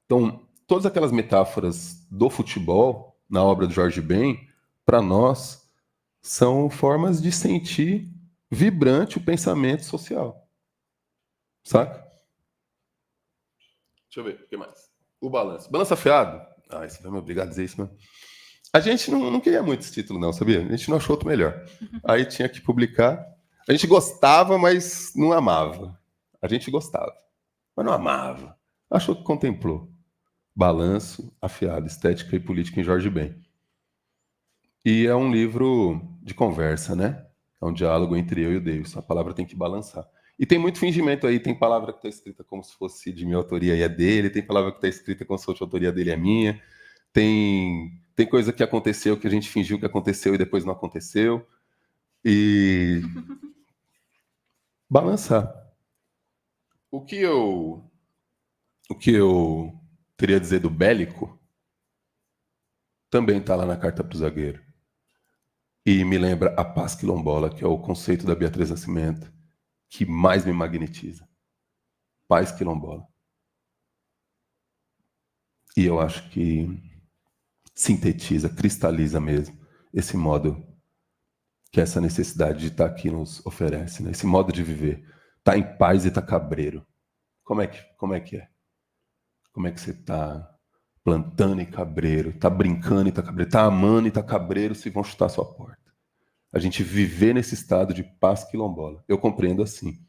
Então, todas aquelas metáforas do futebol, na obra do Jorge Ben, para nós, são formas de sentir vibrante o pensamento social. Saca? Deixa eu ver, o que mais? O balanço. Balanço afiado? Ah, isso vai me obrigar a dizer isso mesmo. A gente não queria muito esse título, não, sabia? A gente não achou outro melhor. Aí tinha que publicar. A gente gostava, mas não amava. A gente gostava, mas não amava. Achou que contemplou. Balanço afiado, estética e política em Jorge Ben. E é um livro de conversa, né? É um diálogo entre eu e o Davidson. A palavra tem que balançar. E tem muito fingimento aí. Tem palavra que está escrita como se fosse de minha autoria e é dele. Tem palavra que está escrita como se fosse de autoria dele e é minha. Tem coisa que aconteceu que a gente fingiu que aconteceu e depois não aconteceu. E balançar. O que eu teria a dizer do bélico também está lá na carta para o zagueiro. E me lembra a paz quilombola, que é o conceito da Beatriz Nascimento, que mais me magnetiza. Paz quilombola. E eu acho que sintetiza, cristaliza mesmo esse modo que essa necessidade de estar aqui nos oferece, né? Esse modo de viver. Tá em paz e tá cabreiro. Como é que é? Como é que você tá plantando e cabreiro? Tá brincando e tá cabreiro? Tá amando e tá cabreiro se vão chutar a sua porta. A gente viver nesse estado de paz quilombola. Eu compreendo assim.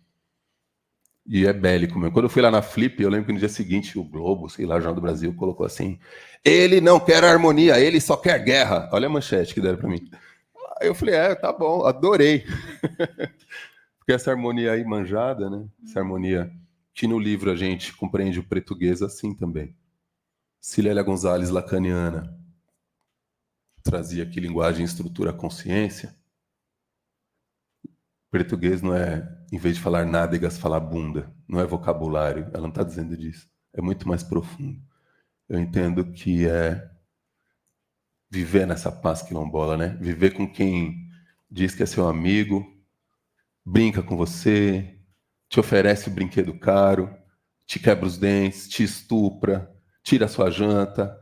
E é bélico mesmo. Quando eu fui lá na Flip, eu lembro que no dia seguinte o Globo, sei lá, o Jornal do Brasil, colocou assim: ele não quer harmonia, ele só quer guerra. Olha a manchete que deram para mim. Aí eu falei, tá bom, adorei. Porque essa harmonia aí manjada, né? Essa harmonia que no livro a gente compreende o português assim também. Cilélia Gonzalez, lacaniana, trazia aqui linguagem, estrutura, consciência. Português não é, em vez de falar nádegas, falar bunda. Não é vocabulário, ela não está dizendo disso. É muito mais profundo. Eu entendo que é viver nessa paz quilombola, né? Viver com quem diz que é seu amigo, brinca com você, te oferece o brinquedo caro, te quebra os dentes, te estupra, tira a sua janta,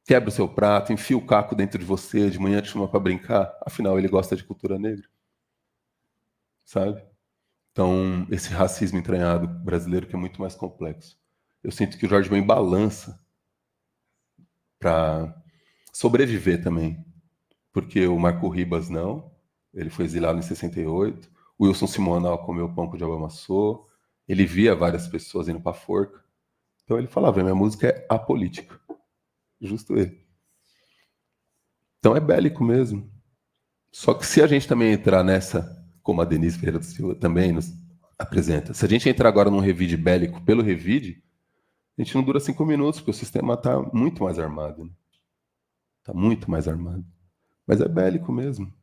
quebra o seu prato, enfia o caco dentro de você, de manhã te chama para brincar. Afinal, ele gosta de cultura negra. Sabe? Então, esse racismo entranhado brasileiro que é muito mais complexo. Eu sinto que o Jorge Ben balança para sobreviver também. Porque o Marco Ribas não, ele foi exilado em 68, o Wilson Simonal comeu pão que o diabo amassou, ele via várias pessoas indo para a forca. Então ele falava, minha música é apolítica. Justo ele. Então é bélico mesmo. Só que se a gente também entrar nessa, como a Denise Ferreira do Silva também nos apresenta, se a gente entrar agora num revide bélico pelo revide, a gente não dura 5 minutos, porque o sistema está muito mais armado. Está muito mais armado. Mas é bélico mesmo.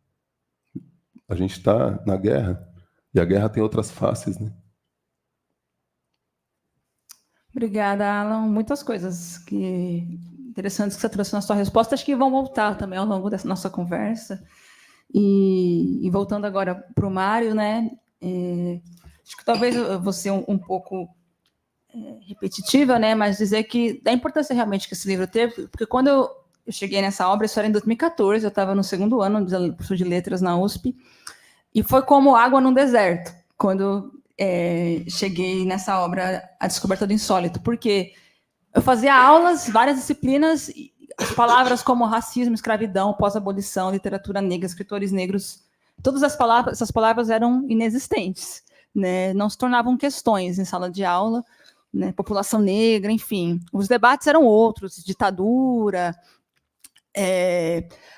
A gente está na guerra. E a guerra tem outras faces, né?
Obrigada, Alan. Muitas coisas interessantes que você trouxe na sua resposta. Acho que vão voltar também ao longo dessa nossa conversa. E voltando agora para o Mário, né? Acho que talvez eu vou ser um pouco repetitiva, né? Mas dizer que da importância realmente que esse livro teve, porque quando eu cheguei nessa obra, isso era em 2014, eu estava no 2º ano do curso de letras na USP, e foi como água num deserto, quando cheguei nessa obra, A Descoberta do Insólito, porque eu fazia aulas, várias disciplinas, palavras como racismo, escravidão, pós-abolição, literatura negra, escritores negros, todas essas palavras eram inexistentes, né? Não se tornavam questões em sala de aula, né? População negra, enfim. Os debates eram outros, ditadura,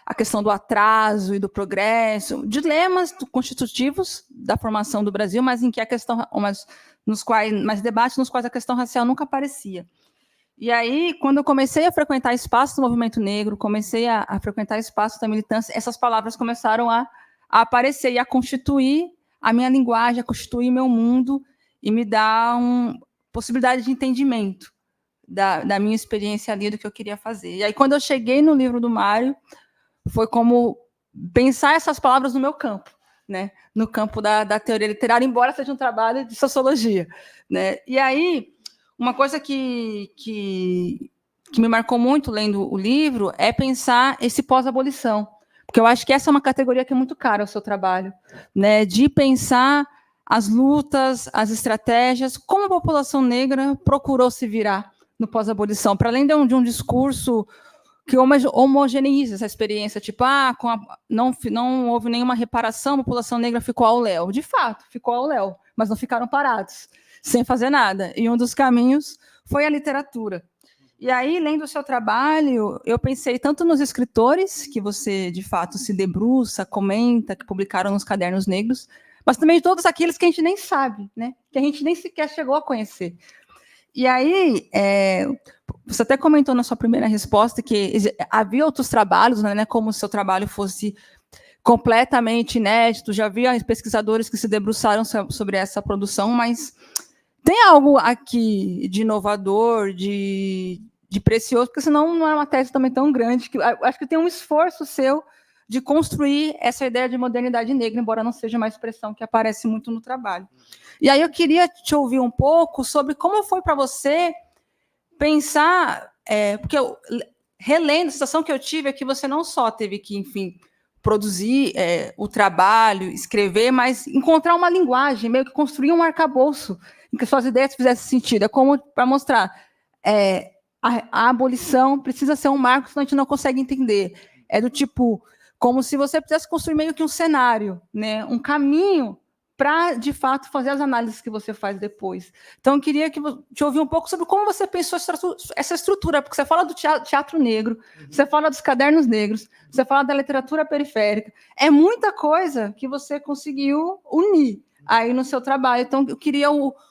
a questão do atraso e do progresso, dilemas constitutivos da formação do Brasil, mas em que a questão, mas debates nos quais a questão racial nunca aparecia. E aí, quando eu comecei a frequentar espaços do movimento negro, comecei a frequentar espaços da militância, essas palavras começaram a aparecer e a constituir a minha linguagem, a constituir meu mundo e me dar possibilidade de entendimento da minha experiência ali, do que eu queria fazer. E aí, quando eu cheguei no livro do Mário, foi como pensar essas palavras no meu campo, né? No campo da teoria literária, embora seja um trabalho de sociologia, né? E aí, uma coisa que me marcou muito lendo o livro é pensar esse pós-abolição, porque eu acho que essa é uma categoria que é muito cara ao seu trabalho, né? De pensar as lutas, as estratégias, como a população negra procurou se virar no pós-abolição, para além de um discurso que homogeneiza essa experiência, tipo, não houve nenhuma reparação, a população negra ficou ao léu. De fato, ficou ao léu, mas não ficaram parados, sem fazer nada. E um dos caminhos foi a literatura. E aí, lendo o seu trabalho, eu pensei tanto nos escritores, que você, de fato, se debruça, comenta, que publicaram nos Cadernos Negros, mas também de todos aqueles que a gente nem sabe, né? Que a gente nem sequer chegou a conhecer. E aí, você até comentou na sua primeira resposta que havia outros trabalhos, né, como se o seu trabalho fosse completamente inédito, já havia pesquisadores que se debruçaram sobre essa produção, mas tem algo aqui de inovador, de precioso, porque senão não é uma tese também tão grande, que acho que tem um esforço seu de construir essa ideia de modernidade negra, embora não seja uma expressão que aparece muito no trabalho. E aí eu queria te ouvir um pouco sobre como foi para você pensar, porque relendo, a sensação que eu tive é que você não só teve que, enfim, produzir o trabalho, escrever, mas encontrar uma linguagem, meio que construir um arcabouço em que suas ideias fizessem sentido. É como para mostrar, a abolição precisa ser um marco, senão a gente não consegue entender. É do tipo, como se você precisasse construir meio que um cenário, né? Um caminho para, de fato, fazer as análises que você faz depois. Então, eu queria te ouvir um pouco sobre como você pensou essa estrutura, porque você fala do teatro negro, você fala dos cadernos negros, você fala da literatura periférica. É muita coisa que você conseguiu unir aí no seu trabalho. Então, eu queria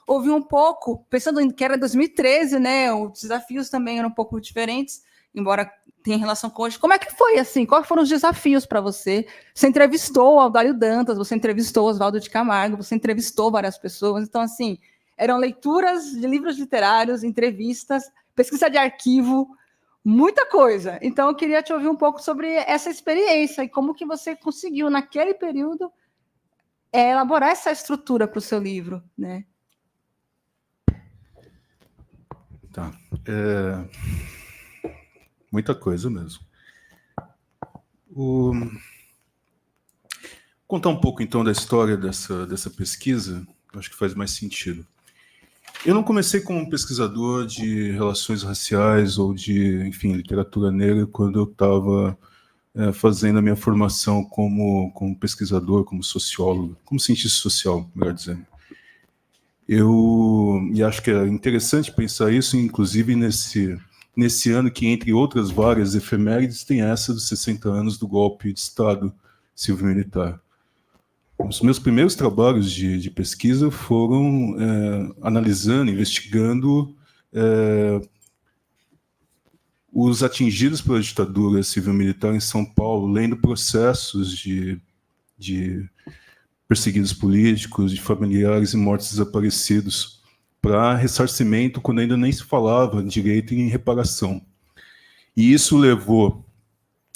ouvir um pouco, pensando que era 2013, né? Os desafios também eram um pouco diferentes, embora tenha relação com hoje. Como é que foi, assim? Quais foram os desafios para você? Você entrevistou o Audálio Dantas, você entrevistou o Oswaldo de Camargo, você entrevistou várias pessoas. Então, assim, eram leituras de livros literários, entrevistas, pesquisa de arquivo, muita coisa. Então, eu queria te ouvir um pouco sobre essa experiência e como que você conseguiu, naquele período, elaborar essa estrutura para o seu livro, né?
Tá. Muita coisa mesmo. Contar um pouco, então, da história dessa pesquisa, acho que faz mais sentido. Eu não comecei como pesquisador de relações raciais ou de, enfim, literatura negra quando eu estava fazendo a minha formação como pesquisador, como sociólogo, como cientista social, melhor dizendo. E acho que é interessante pensar isso, inclusive nesse ano que, entre outras várias efemérides, tem essa dos 60 anos do golpe de Estado civil-militar. Os meus primeiros trabalhos de pesquisa foram analisando, investigando os atingidos pela ditadura civil-militar em São Paulo, lendo processos de perseguidos políticos, de familiares e mortos desaparecidos, para ressarcimento, quando ainda nem se falava direito em reparação. E isso levou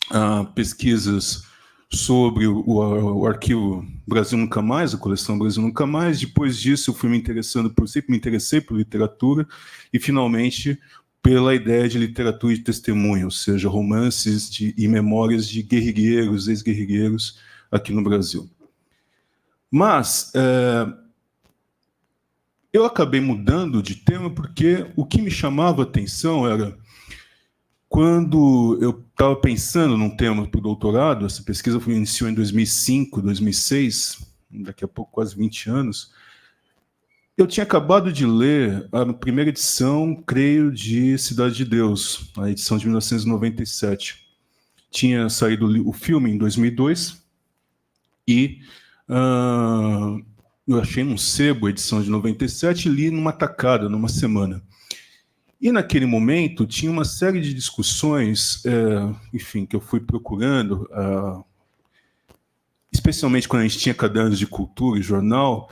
a pesquisas sobre o arquivo Brasil Nunca Mais, a coleção Brasil Nunca Mais. Depois disso, eu fui sempre me interessei por literatura, e finalmente pela ideia de literatura de testemunho, ou seja, romances e memórias de guerrilheiros, ex-guerrilheiros aqui no Brasil. Mas eu acabei mudando de tema porque o que me chamava a atenção era quando eu estava pensando num tema para o doutorado, essa pesquisa iniciou em 2005, 2006, daqui a pouco quase 20 anos, eu tinha acabado de ler a primeira edição, creio, de Cidade de Deus, a edição de 1997. Tinha saído o filme em 2002 e eu achei num sebo a edição de 97 e li numa tacada, numa semana. E naquele momento tinha uma série de discussões, enfim, que eu fui procurando, especialmente quando a gente tinha cadernos de cultura e jornal,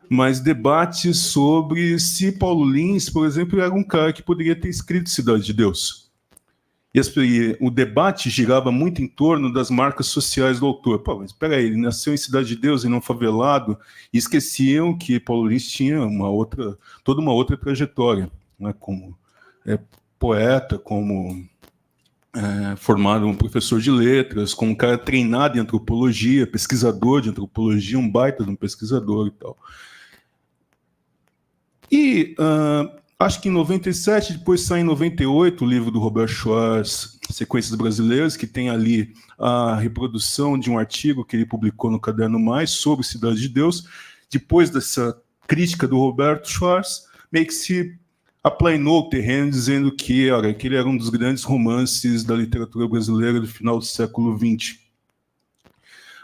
mas debates sobre se Paulo Lins, por exemplo, era um cara que poderia ter escrito Cidade de Deus. E o debate girava muito em torno das marcas sociais do autor. Pô, mas espera aí, ele nasceu em Cidade de Deus e não favelado, e esqueciam que Paulo Lins tinha toda uma outra trajetória, né, como poeta, como formado um professor de letras, como um cara treinado em antropologia, pesquisador de antropologia, um baita de um pesquisador e tal. E acho que em 97, depois sai em 98 o livro do Robert Schwartz, Sequências Brasileiras, que tem ali a reprodução de um artigo que ele publicou no Caderno Mais sobre Cidade de Deus. Depois dessa crítica do Roberto Schwartz, meio que se aplainou o terreno, dizendo que ele era um dos grandes romances da literatura brasileira do final do século XX.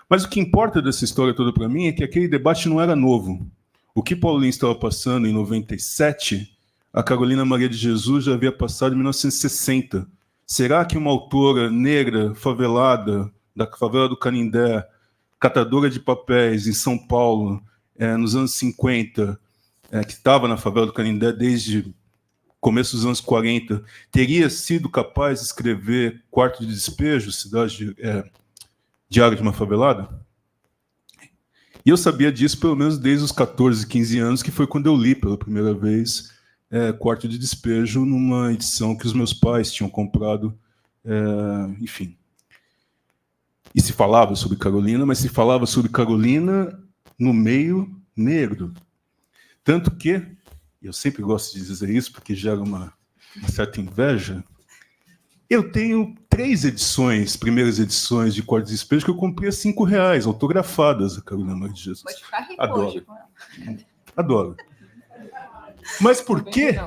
Mas o que importa dessa história toda para mim é que aquele debate não era novo. O que Paulo Lins estava passando em 97, a Carolina Maria de Jesus já havia passado em 1960. Será que uma autora negra, favelada, da favela do Canindé, catadora de papéis em São Paulo, nos anos 50, que estava na favela do Canindé desde começo dos anos 40, teria sido capaz de escrever Quarto de Despejo, Diário de uma Favelada? E eu sabia disso pelo menos desde os 14, 15 anos, que foi quando eu li pela primeira vez Quarto de Despejo, numa edição que os meus pais tinham comprado, enfim. E se falava sobre Carolina, mas se falava sobre Carolina no meio negro. Tanto que, eu sempre gosto de dizer isso, porque gera uma certa inveja, eu tenho 3 edições, primeiras edições de Quarto de Despejo, que eu comprei a R$5, autografadas, a Carolina Maria de Jesus.
Pode ficar rico.
Adoro.
Hoje.
Adoro. Mas por quê?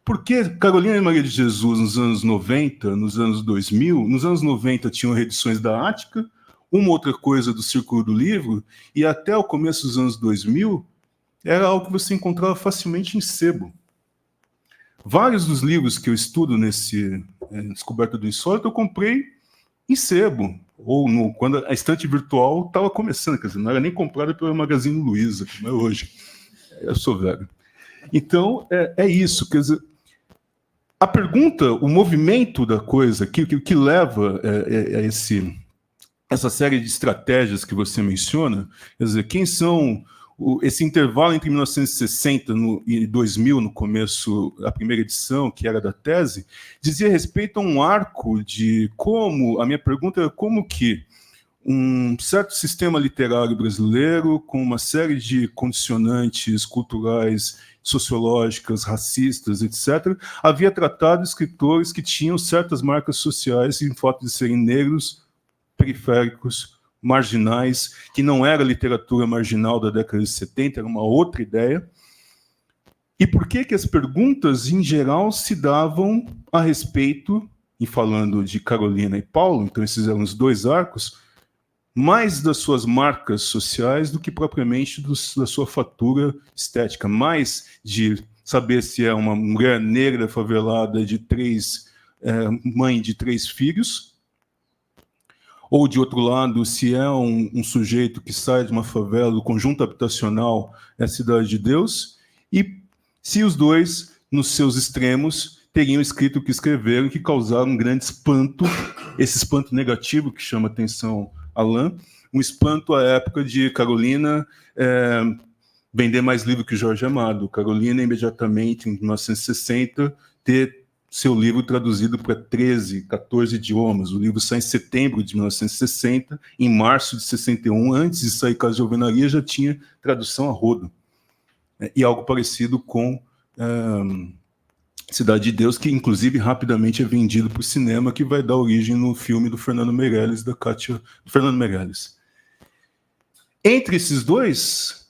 Porque Carolina Maria de Jesus, nos anos 90, nos anos 2000, nos anos 90 tinham reedições da Ática, uma outra coisa do Círculo do Livro, e até o começo dos anos 2000, era algo que você encontrava facilmente em sebo. Vários dos livros que eu estudo nesse Descoberta do Insólito, eu comprei em sebo, ou quando a estante virtual estava começando, quer dizer, não era nem comprada pela Magazine Luiza, como é hoje. Eu sou velho. Então, é isso, quer dizer, a pergunta, o movimento da coisa, que leva essa série de estratégias que você menciona, quer dizer, quem são esse intervalo entre 1960 e 2000, no começo, a primeira edição, que era da tese, dizia respeito a um arco de como, a minha pergunta é como que um certo sistema literário brasileiro, com uma série de condicionantes culturais, sociológicas, racistas, etc., havia tratado escritores que tinham certas marcas sociais em fato de serem negros, periféricos, marginais, que não era a literatura marginal da década de 70, era uma outra ideia. E por que as perguntas, em geral, se davam a respeito, e falando de Carolina e Paulo, então esses eram os 2 arcos, mais das suas marcas sociais do que propriamente da sua fatura estética, mais de saber se é uma mulher negra favelada de mãe de 3 filhos, ou, de outro lado, se é um sujeito que sai de uma favela, do conjunto habitacional, é a Cidade de Deus, e se os 2, nos seus extremos, teriam escrito o que escreveram, que causaram um grande espanto, esse espanto negativo que chama atenção Alain, um espanto à época de Carolina vender mais livro que Jorge Amado. Carolina, imediatamente, em 1960, ter seu livro traduzido para 13, 14 idiomas. O livro sai em setembro de 1960, em março de 61, antes de sair Casa de Alvenaria, já tinha tradução a rodo. E algo parecido com Cidade de Deus, que inclusive rapidamente é vendido para o cinema, que vai dar origem no filme do Fernando Meirelles, da Cátia, do Fernando Meirelles. Entre esses dois,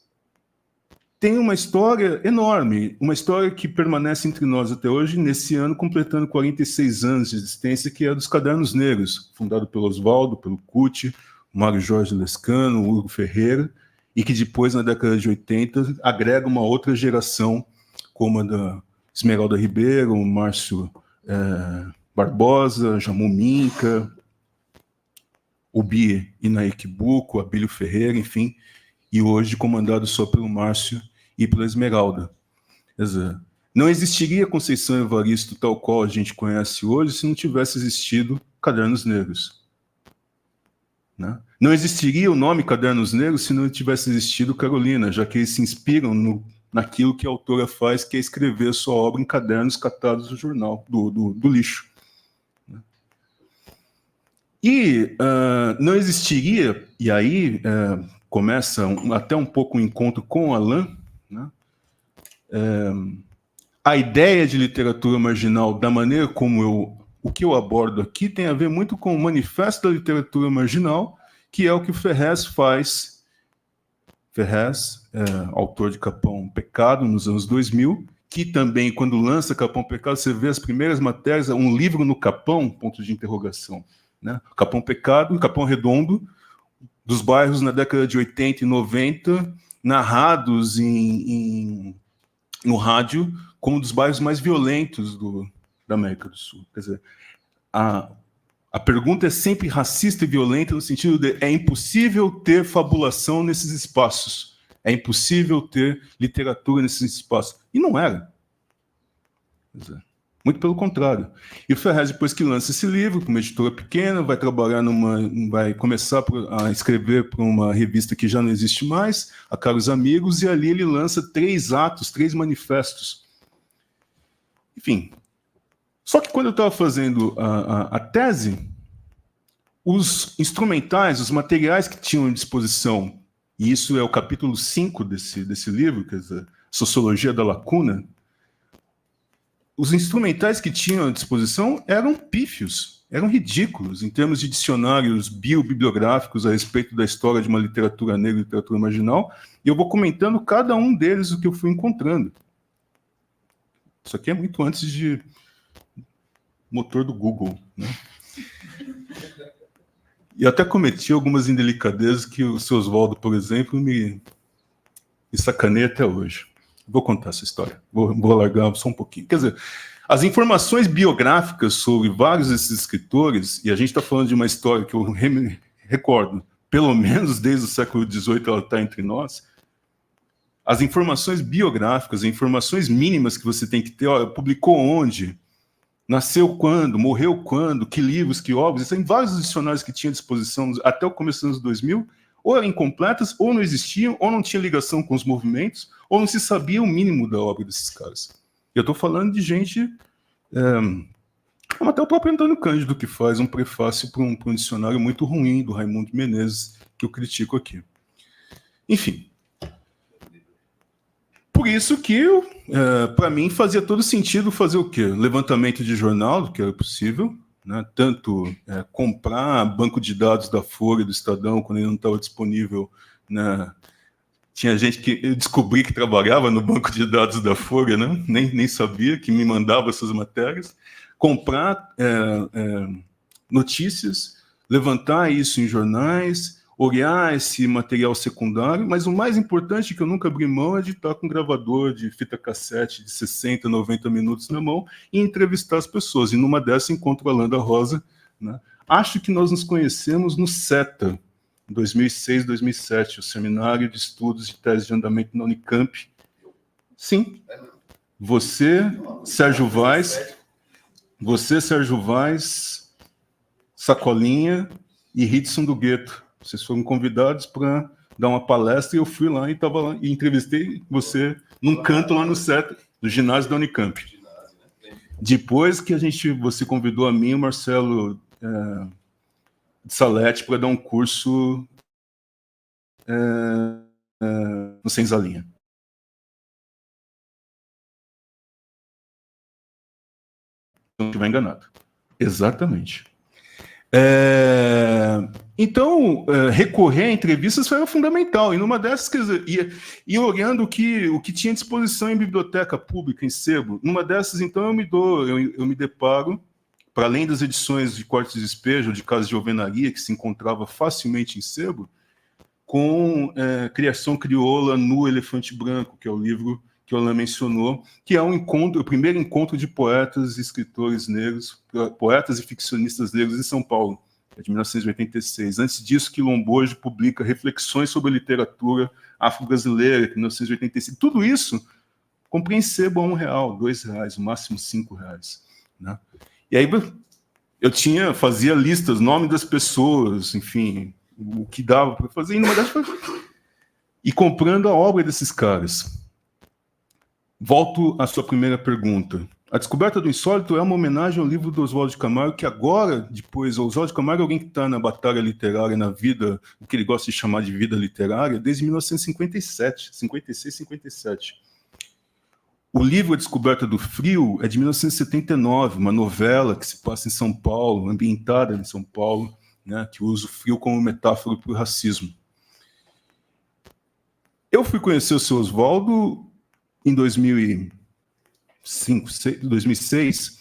tem uma história enorme, uma história que permanece entre nós até hoje, nesse ano completando 46 anos de existência, que é a dos Cadernos Negros, fundado pelo Oswaldo, pelo Cuti, Mário Jorge Lescano, Hugo Ferreira, e que depois, na década de 80, agrega uma outra geração, como a da Esmeralda Ribeiro, Márcio Barbosa, Jamon Minca, Ubi Inaíque Buco, Abílio Ferreira, enfim, e hoje comandado só pelo Márcio e pela Esmeralda. Quer dizer, não existiria Conceição Evaristo tal qual a gente conhece hoje se não tivesse existido Cadernos Negros. Né? Não existiria o nome Cadernos Negros se não tivesse existido Carolina, já que eles se inspiram naquilo que a autora faz, que é escrever a sua obra em cadernos catados do jornal, do lixo. E não existiria, e aí começa até um pouco o encontro com o Alain, né? A ideia de literatura marginal, da maneira como o que eu abordo aqui, tem a ver muito com o Manifesto da Literatura Marginal, que é o que o Ferrez faz. Ferrez, autor de Capão Pecado, nos anos 2000, que também, quando lança Capão Pecado, você vê as primeiras matérias, um livro no Capão, ponto de interrogação. Né? Capão Pecado, Capão Redondo, dos bairros na década de 80 e 90, narrados no rádio como um dos bairros mais violentos da América do Sul. Quer dizer, a pergunta é sempre racista e violenta no sentido de é impossível ter fabulação nesses espaços, é impossível ter literatura nesses espaços. E não era. Quer dizer, muito pelo contrário. E o Ferrez, depois que lança esse livro, para uma editora pequena, vai trabalhar vai começar a escrever para uma revista que já não existe mais, a Caros Amigos, e ali ele lança 3 atos, 3 manifestos. Enfim. Só que quando eu estava fazendo a tese, os instrumentais, os materiais que tinham à disposição, e isso é o capítulo 5 desse livro, quer dizer, Sociologia da Lacuna, os instrumentais que tinham à disposição eram pífios, eram ridículos, em termos de dicionários biobibliográficos a respeito da história de uma literatura negra e literatura marginal, e eu vou comentando cada um deles o que eu fui encontrando. Isso aqui é muito antes de motor do Google, né? E até cometi algumas indelicadezas que o seu Oswaldo, por exemplo, me sacaneia até hoje. Vou contar essa história, vou largar só um pouquinho. Quer dizer, as informações biográficas sobre vários desses escritores, e a gente está falando de uma história que eu recordo, pelo menos desde o século XVIII ela está entre nós, as informações biográficas, as informações mínimas que você tem que ter, olha, publicou onde, nasceu quando, morreu quando, que livros, que obras, tem vários dicionários que tinha à disposição até o começo dos anos 2000, ou eram incompletas, ou não existiam, ou não tinha ligação com os movimentos, ou não se sabia o mínimo da obra desses caras. Eu estou falando de gente, como até o próprio Antônio Cândido, que faz um prefácio para um dicionário muito ruim do Raimundo Menezes, que eu critico aqui. Enfim. Por isso que, para mim, fazia todo sentido fazer o quê? Levantamento de jornal, que era possível, né? Tanto comprar banco de dados da Folha, do Estadão, quando ele não estava disponível. Né? Tinha gente que eu descobri que trabalhava no banco de dados da Folha, né? nem sabia, que me mandava essas matérias. Comprar notícias, levantar isso em jornais, olhar esse material secundário, mas o mais importante que eu nunca abri mão é de estar com um gravador de fita cassete de 60, 90 minutos na mão e entrevistar as pessoas. E numa dessas encontro a Alain da Rosa. Né? Acho que nós nos conhecemos no SETA, em 2006, 2007, o Seminário de Estudos de Tese de Andamento na Unicamp. Sim. Você, Sérgio Vaz, Sacolinha e Ritson do Gueto. Vocês foram convidados para dar uma palestra e eu fui lá e estava lá e entrevistei você num canto lá no SETA, do ginásio da Unicamp. Depois que você convidou a mim e o Marcelo Salete para dar um curso no Senzalinha. não estiver enganado. Exatamente. Então, recorrer a entrevistas era fundamental. E numa dessas, quer dizer, e olhando o que tinha à disposição em biblioteca pública, em sebo, numa dessas, então, eu me deparo, para além das edições de Cortes de Despejo, de Casas de Alvenaria, que se encontrava facilmente em sebo, com Criação Crioula no Elefante Branco, que é o livro que o Alain mencionou, que é o primeiro encontro de poetas e escritores negros, poetas e ficcionistas negros em São Paulo, de 1986. Antes disso, Quilombo hoje publica Reflexões sobre a Literatura Afro-Brasileira, de 1985. Tudo isso comprei em sebo a R$1, R$2, no máximo R$5. Né? E aí fazia listas, nome das pessoas, enfim, o que dava para fazer, e comprando a obra desses caras. Volto à sua primeira pergunta. A Descoberta do Insólito é uma homenagem ao livro do Oswaldo de Camargo, que agora, depois, o Oswaldo de Camargo é alguém que está na batalha literária, na vida, o que ele gosta de chamar de vida literária, desde 1957, 56, 57. O livro A Descoberta do Frio é de 1979, uma novela que se passa em São Paulo, ambientada em São Paulo, né, que usa o frio como metáfora para o racismo. Eu fui conhecer o seu Oswaldo em 2006,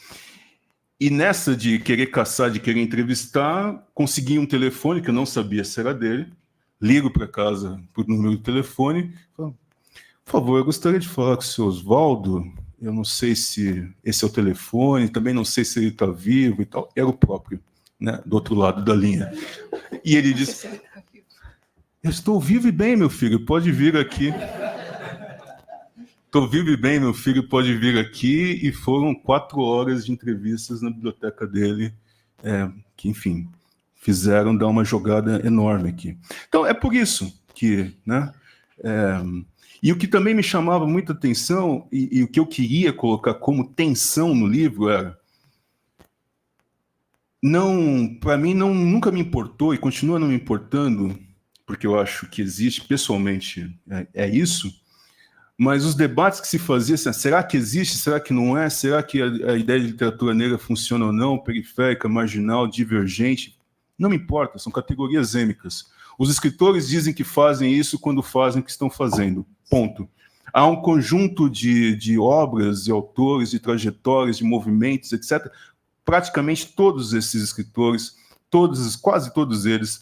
e nessa de querer caçar, de querer entrevistar, consegui um telefone que eu não sabia se era dele, ligo para casa por número de telefone, falo, por favor, eu gostaria de falar com o seu Oswaldo, eu não sei se esse é o telefone, também não sei se ele está vivo e tal, era o próprio, né, do outro lado da linha. E ele disse, eu estou vivo e bem, meu filho, pode vir aqui. Estou vivo e bem, meu filho, pode vir aqui. E foram 4 horas de entrevistas na biblioteca dele, que, enfim, fizeram dar uma jogada enorme aqui. Então, é por isso que... Né, e o que também me chamava muita atenção, e o que eu queria colocar como tensão no livro era... Para mim, nunca me importou, e continua não me importando, porque eu acho que existe, pessoalmente, é isso... Mas os debates que se faziam, assim, será que existe, será que não é? Será que a ideia de literatura negra funciona ou não? Periférica, marginal, divergente? Não me importa, são categorias êmicas. Os escritores dizem que fazem isso quando fazem o que estão fazendo. Ponto. Há um conjunto de obras, de autores, de trajetórias, de movimentos, etc. Praticamente todos esses escritores, quase todos eles,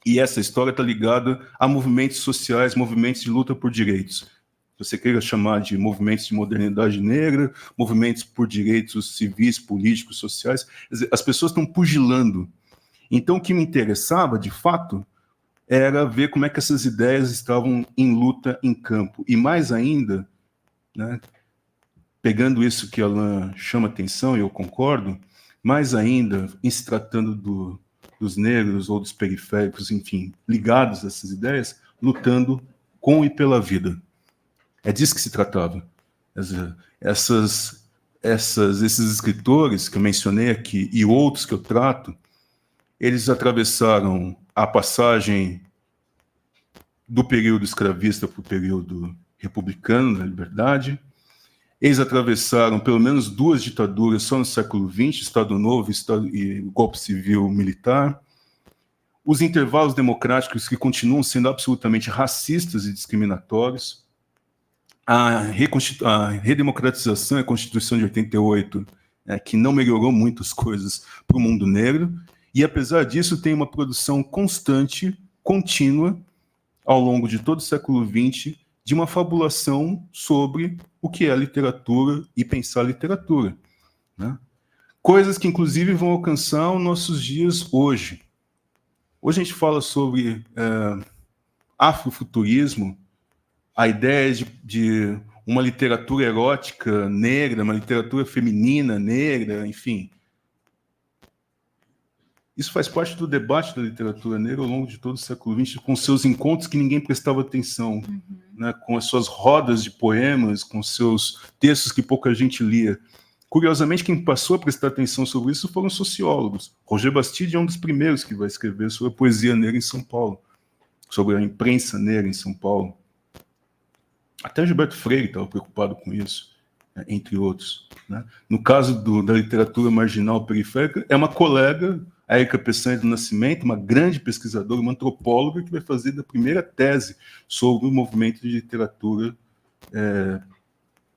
e essa história está ligada a movimentos sociais, movimentos de luta por direitos. Você queira chamar de movimentos de modernidade negra, movimentos por direitos civis, políticos, sociais, as pessoas estão pugilando. Então, o que me interessava, de fato, era ver como é que essas ideias estavam em luta em campo. E mais ainda, né, pegando isso que Alain chama atenção, e eu concordo, mais ainda, em se tratando dos negros ou dos periféricos, enfim, ligados a essas ideias, lutando com e pela vida. É disso que se tratava. Esses escritores que eu mencionei aqui e outros que eu trato, eles atravessaram a passagem do período escravista para o período republicano da liberdade. Eles atravessaram pelo menos 2 ditaduras só no século XX, Estado Novo e golpe civil militar. Os intervalos democráticos que continuam sendo absolutamente racistas e discriminatórios. A redemocratização e a Constituição de 88, que não melhorou muito as coisas para o mundo negro, e apesar disso tem uma produção constante, contínua, ao longo de todo o século XX, de uma fabulação sobre o que é a literatura e pensar a literatura. Né? Coisas que, inclusive, vão alcançar os nossos dias hoje. Hoje a gente fala sobre afrofuturismo, a ideia de uma literatura erótica negra, uma literatura feminina negra, enfim. Isso faz parte do debate da literatura negra ao longo de todo o século XX, com seus encontros que ninguém prestava atenção, né, com as suas rodas de poemas, com seus textos que pouca gente lia. Curiosamente, quem passou a prestar atenção sobre isso foram sociólogos. Roger Bastide é um dos primeiros que vai escrever sobre a poesia negra em São Paulo, sobre a imprensa negra em São Paulo. Até Gilberto Freire estava preocupado com isso. entre outros, né? No caso da literatura marginal periférica, é uma colega, a Érica Peçanha do Nascimento, uma grande pesquisadora, uma antropóloga, que vai fazer a primeira tese sobre o movimento de literatura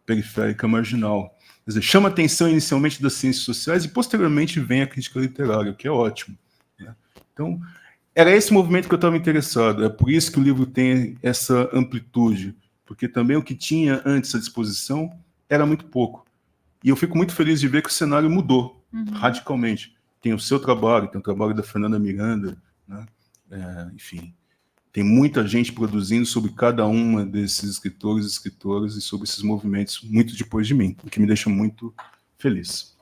periférica marginal. Quer dizer, chama atenção inicialmente das ciências sociais e posteriormente vem a crítica literária, o que é ótimo, né? Então, era esse movimento que eu estava interessado, é por isso que o livro tem essa amplitude, porque também o que tinha antes à disposição era muito pouco. E eu fico muito feliz de ver que o cenário mudou radicalmente. Tem o seu trabalho, tem o trabalho da Fernanda Miranda, né? Enfim, tem muita gente produzindo sobre cada uma desses escritores e escritoras e sobre esses movimentos muito depois de mim, o que me deixa muito feliz.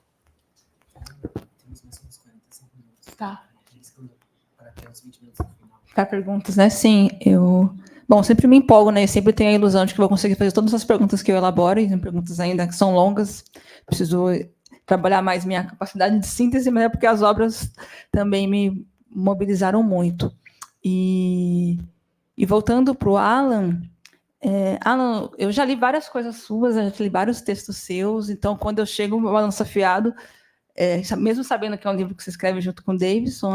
Tá. Para perguntas, né? Sim, Bom, sempre me empolgo, né? Eu sempre tenho a ilusão de que vou conseguir fazer todas as perguntas que eu elaboro, e perguntas ainda que são longas. Preciso trabalhar mais minha capacidade de síntese, mas é porque as obras também me mobilizaram muito. E voltando para o Alan, Alan, eu já li várias coisas suas, eu já li vários textos seus, então quando eu chego no balançafiado, mesmo sabendo que é um livro que você escreve junto com o Davidson,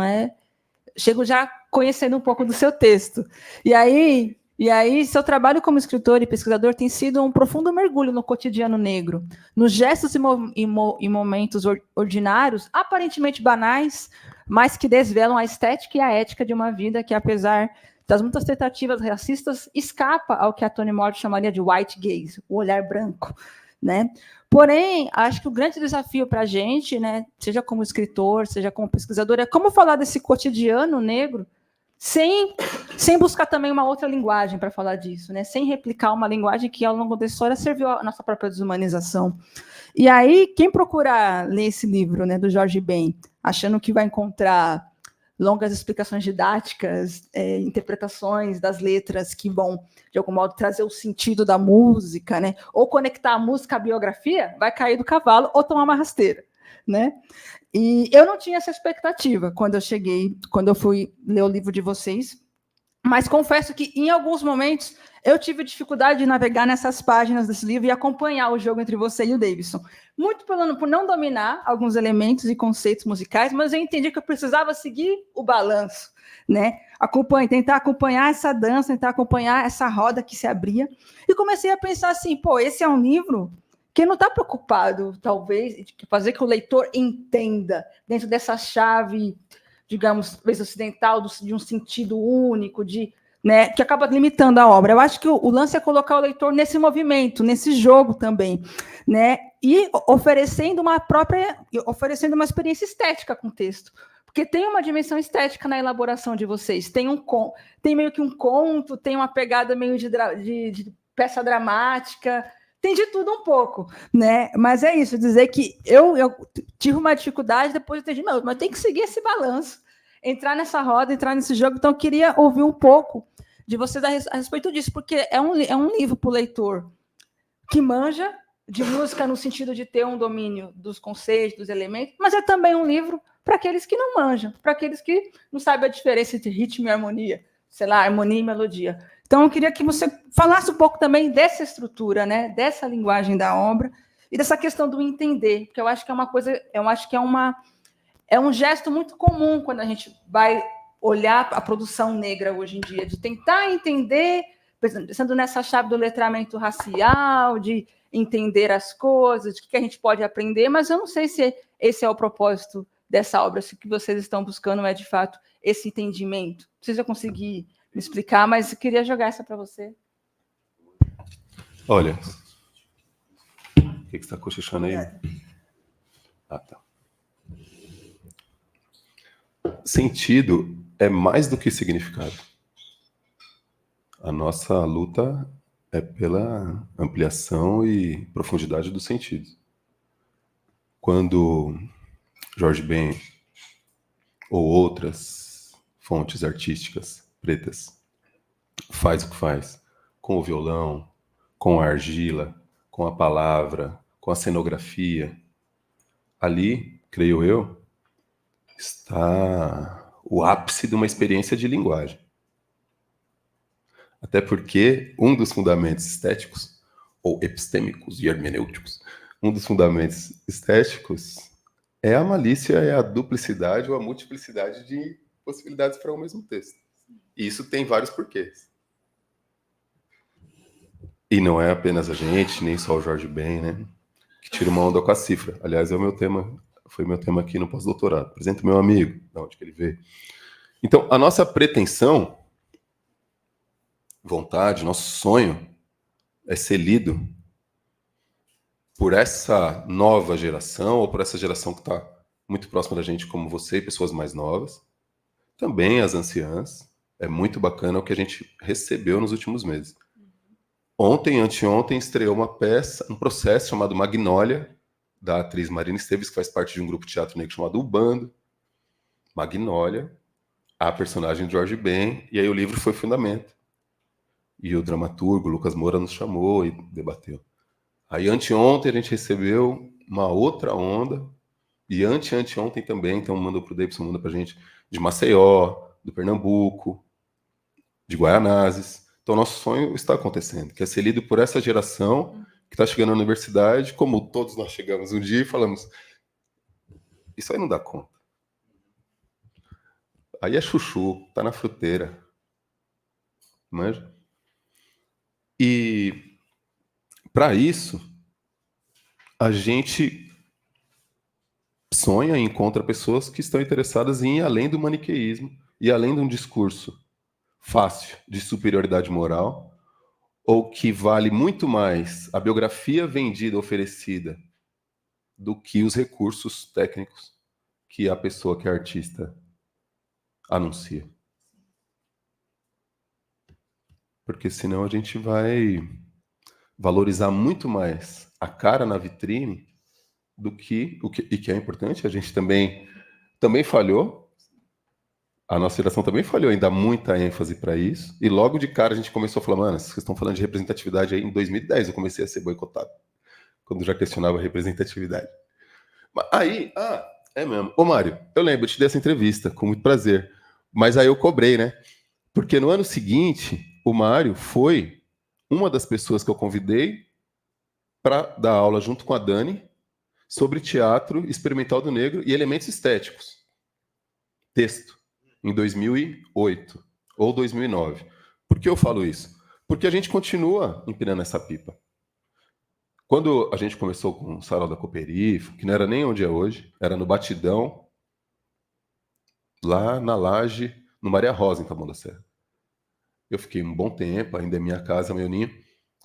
chego já conhecendo um pouco do seu texto. E aí, seu trabalho como escritor e pesquisador tem sido um profundo mergulho no cotidiano negro, nos gestos e momentos ordinários, aparentemente banais, mas que desvelam a estética e a ética de uma vida que, apesar das muitas tentativas racistas, escapa ao que a Toni Morton chamaria de white gaze, o olhar branco, né? Porém, acho que o grande desafio para a gente, né, seja como escritor, seja como pesquisador, é como falar desse cotidiano negro sem buscar também uma outra linguagem para falar disso, né? Sem replicar uma linguagem que, ao longo da história, serviu à nossa própria desumanização. E aí, quem procurar ler esse livro, né, do Jorge Ben, achando que vai encontrar longas explicações didáticas, interpretações das letras que vão, de algum modo, trazer o sentido da música, né? Ou conectar a música à biografia, vai cair do cavalo ou tomar uma rasteira, né? E eu não tinha essa expectativa quando eu fui ler o livro de vocês, mas confesso que, em alguns momentos, eu tive dificuldade de navegar nessas páginas desse livro e acompanhar o jogo entre você e o Davidson. Muito por não dominar alguns elementos e conceitos musicais, mas eu entendi que eu precisava seguir o balanço, né? Tentar acompanhar essa dança, tentar acompanhar essa roda que se abria. E comecei a pensar assim, esse é um livro que não está preocupado, talvez, de fazer que o leitor entenda, dentro dessa chave, digamos, talvez ocidental, de um sentido único, né, que acaba limitando a obra. Eu acho que o lance é colocar o leitor nesse movimento, nesse jogo também, né, e oferecendo uma experiência estética com o texto, porque tem uma dimensão estética na elaboração de vocês. Tem meio que um conto, tem uma pegada meio de peça dramática, tem de tudo um pouco, né? Mas é isso, dizer que eu tive uma dificuldade, depois eu entendi, mas tem que seguir esse balanço, entrar nessa roda, entrar nesse jogo. Então, eu queria ouvir um pouco de vocês a respeito disso, porque é um livro para o leitor que manja de música no sentido de ter um domínio dos conceitos, dos elementos, mas é também um livro para aqueles que não manjam, para aqueles que não sabem a diferença entre ritmo e harmonia, sei lá, harmonia e melodia. Então, eu queria que você falasse um pouco também dessa estrutura, né, dessa linguagem da obra e dessa questão do entender, porque eu acho que é um gesto muito comum quando a gente vai olhar a produção negra hoje em dia, de tentar entender, pensando nessa chave do letramento racial, de entender as coisas, de que a gente pode aprender, mas eu não sei se esse é o propósito dessa obra, se o que vocês estão buscando é, de fato, esse entendimento. Não sei se eu consegui me explicar, mas eu queria jogar essa para você.
Olha, o que você está cochichando aí? Ah, tá. Sentido é mais do que significado. A nossa luta é pela ampliação e profundidade dos sentidos. Quando Jorge Ben ou outras fontes artísticas pretas faz o que faz, com o violão, com a argila, com a palavra, com a cenografia, ali, creio eu, está o ápice de uma experiência de linguagem. Até porque um dos fundamentos estéticos, ou epistêmicos e hermenêuticos, um dos fundamentos estéticos é a malícia, é a duplicidade ou a multiplicidade de possibilidades para o mesmo texto. E isso tem vários porquês. E não é apenas a gente, nem só o Jorge Ben, né, que tira uma onda com a cifra. Aliás, é o meu tema, foi meu tema aqui no pós-doutorado. Apresento meu amigo, de onde que ele veio. Então, a nossa pretensão, vontade, nosso sonho é ser lido por essa nova geração, ou por essa geração que está muito próxima da gente, como você e pessoas mais novas. Também as anciãs. É muito bacana o que a gente recebeu nos últimos meses. Ontem, anteontem, estreou uma peça, um processo chamado Magnólia, da atriz Marina Esteves, que faz parte de um grupo de teatro negro chamado O Bando. Magnólia, a personagem de Jorge Ben, e aí o livro foi fundamento. E o dramaturgo Lucas Moura nos chamou e debateu. Aí anteontem a gente recebeu uma outra onda, e anteontem também, então mandou para o Davidson, manda para a gente, de Maceió, do Pernambuco, de Guaianazes. Então, nosso sonho está acontecendo, que é ser lido por essa geração que está chegando na universidade, como todos nós chegamos um dia e falamos, isso aí não dá conta. Aí é chuchu, tá na fruteira. Manja? E, para isso, a gente sonha e encontra pessoas que estão interessadas em ir além do maniqueísmo e além de um discurso fácil de superioridade moral, ou que vale muito mais a biografia vendida, oferecida, do que os recursos técnicos que a pessoa que é artista anuncia. Porque senão a gente vai valorizar muito mais a cara na vitrine do que e que é importante, a gente também falhou. A nossa geração também falhou em dar muita ênfase para isso. E logo de cara a gente começou a falar, mano, vocês estão falando de representatividade aí. Em 2010 eu comecei a ser boicotado, quando já questionava a representatividade. Aí, é mesmo. Ô Mário, eu lembro, eu te dei essa entrevista, com muito prazer. Mas aí eu cobrei, né? Porque no ano seguinte, o Mário foi uma das pessoas que eu convidei para dar aula junto com a Dani sobre teatro experimental do negro e elementos estéticos. Texto. Em 2008 ou 2009. Por que eu falo isso? Porque a gente continua empinando essa pipa. Quando a gente começou com o Sarau da Cooperi, que não era nem onde é hoje, era no Batidão, lá na Laje, no Maria Rosa, em Taboão da Serra. Eu fiquei um bom tempo, ainda é minha casa, meu ninho.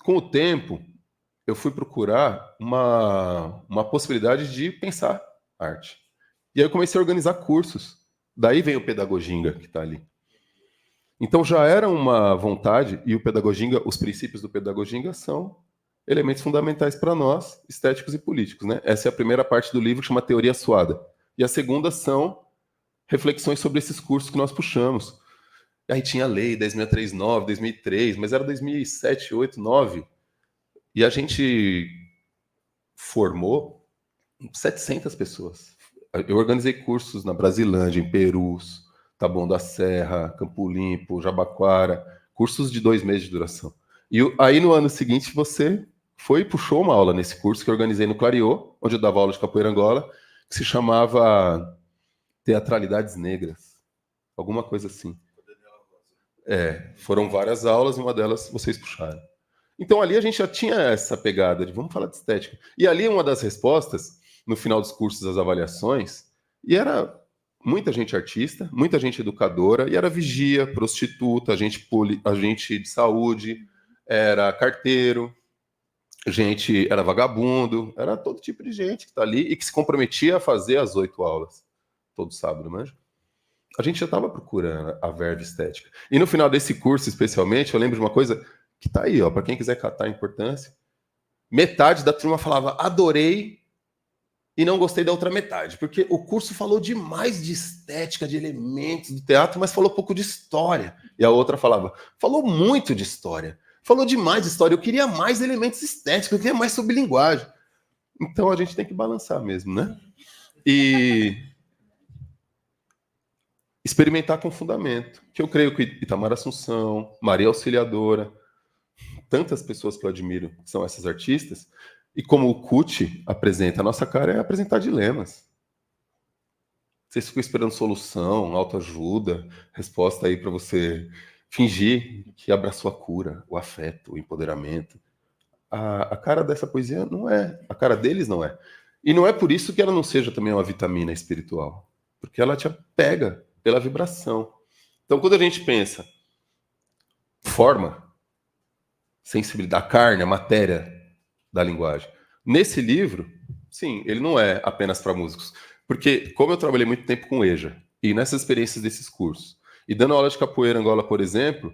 Com o tempo, eu fui procurar uma possibilidade de pensar arte. E aí eu comecei a organizar cursos. Daí vem o Pedagoginga, que está ali. Então já era uma vontade, e o Pedagoginga, os princípios do Pedagoginga são elementos fundamentais para nós, estéticos e políticos, né? Essa é a primeira parte do livro, que chama Teoria Suada. E a segunda são reflexões sobre esses cursos que nós puxamos. E aí tinha a lei 10.639, 2003, mas era 2007, 2008, 2009. E a gente formou 700 pessoas. Eu organizei cursos na Brasilândia, em Perus, Taboão da Serra, Campo Limpo, Jabaquara, cursos de 2 meses de duração. E aí, no ano seguinte, você foi e puxou uma aula nesse curso que eu organizei no Clariô, onde eu dava aula de capoeira Angola, que se chamava Teatralidades Negras. Alguma coisa assim. Foram várias aulas e uma delas vocês puxaram. Então, ali a gente já tinha essa pegada de vamos falar de estética. E ali, uma das respostas, no final dos cursos, das avaliações, e era muita gente artista, muita gente educadora, e era vigia, prostituta, agente de saúde, era carteiro, era vagabundo, era todo tipo de gente que está ali e que se comprometia a fazer as 8 aulas, todo sábado, manja. A gente já estava procurando a verve estética. E no final desse curso, especialmente, eu lembro de uma coisa que está aí, para quem quiser catar a importância. Metade da turma falava, adorei, e não gostei da outra metade, porque o curso falou demais de estética, de elementos do teatro, mas falou pouco de história. E a outra falava, falou muito de história, falou demais de história, eu queria mais elementos estéticos, eu queria mais sobre linguagem. Então a gente tem que balançar mesmo, né? E experimentar com fundamento, que eu creio que Itamar Assunção, Maria Auxiliadora, tantas pessoas que eu admiro, que são essas artistas, E como o CUT apresenta, a nossa cara é apresentar dilemas. Vocês ficam esperando solução, autoajuda, resposta aí para você fingir que abraçou a cura, o afeto, o empoderamento. A cara dessa poesia não é, a cara deles não é. E não é por isso que ela não seja também uma vitamina espiritual, porque ela te pega pela vibração. Então, quando a gente pensa forma, sensibilidade, a carne, a matéria da linguagem, nesse livro, sim, ele não é apenas para músicos. Porque, como eu trabalhei muito tempo com EJA, e nessas experiências desses cursos, e dando aula de capoeira Angola, por exemplo,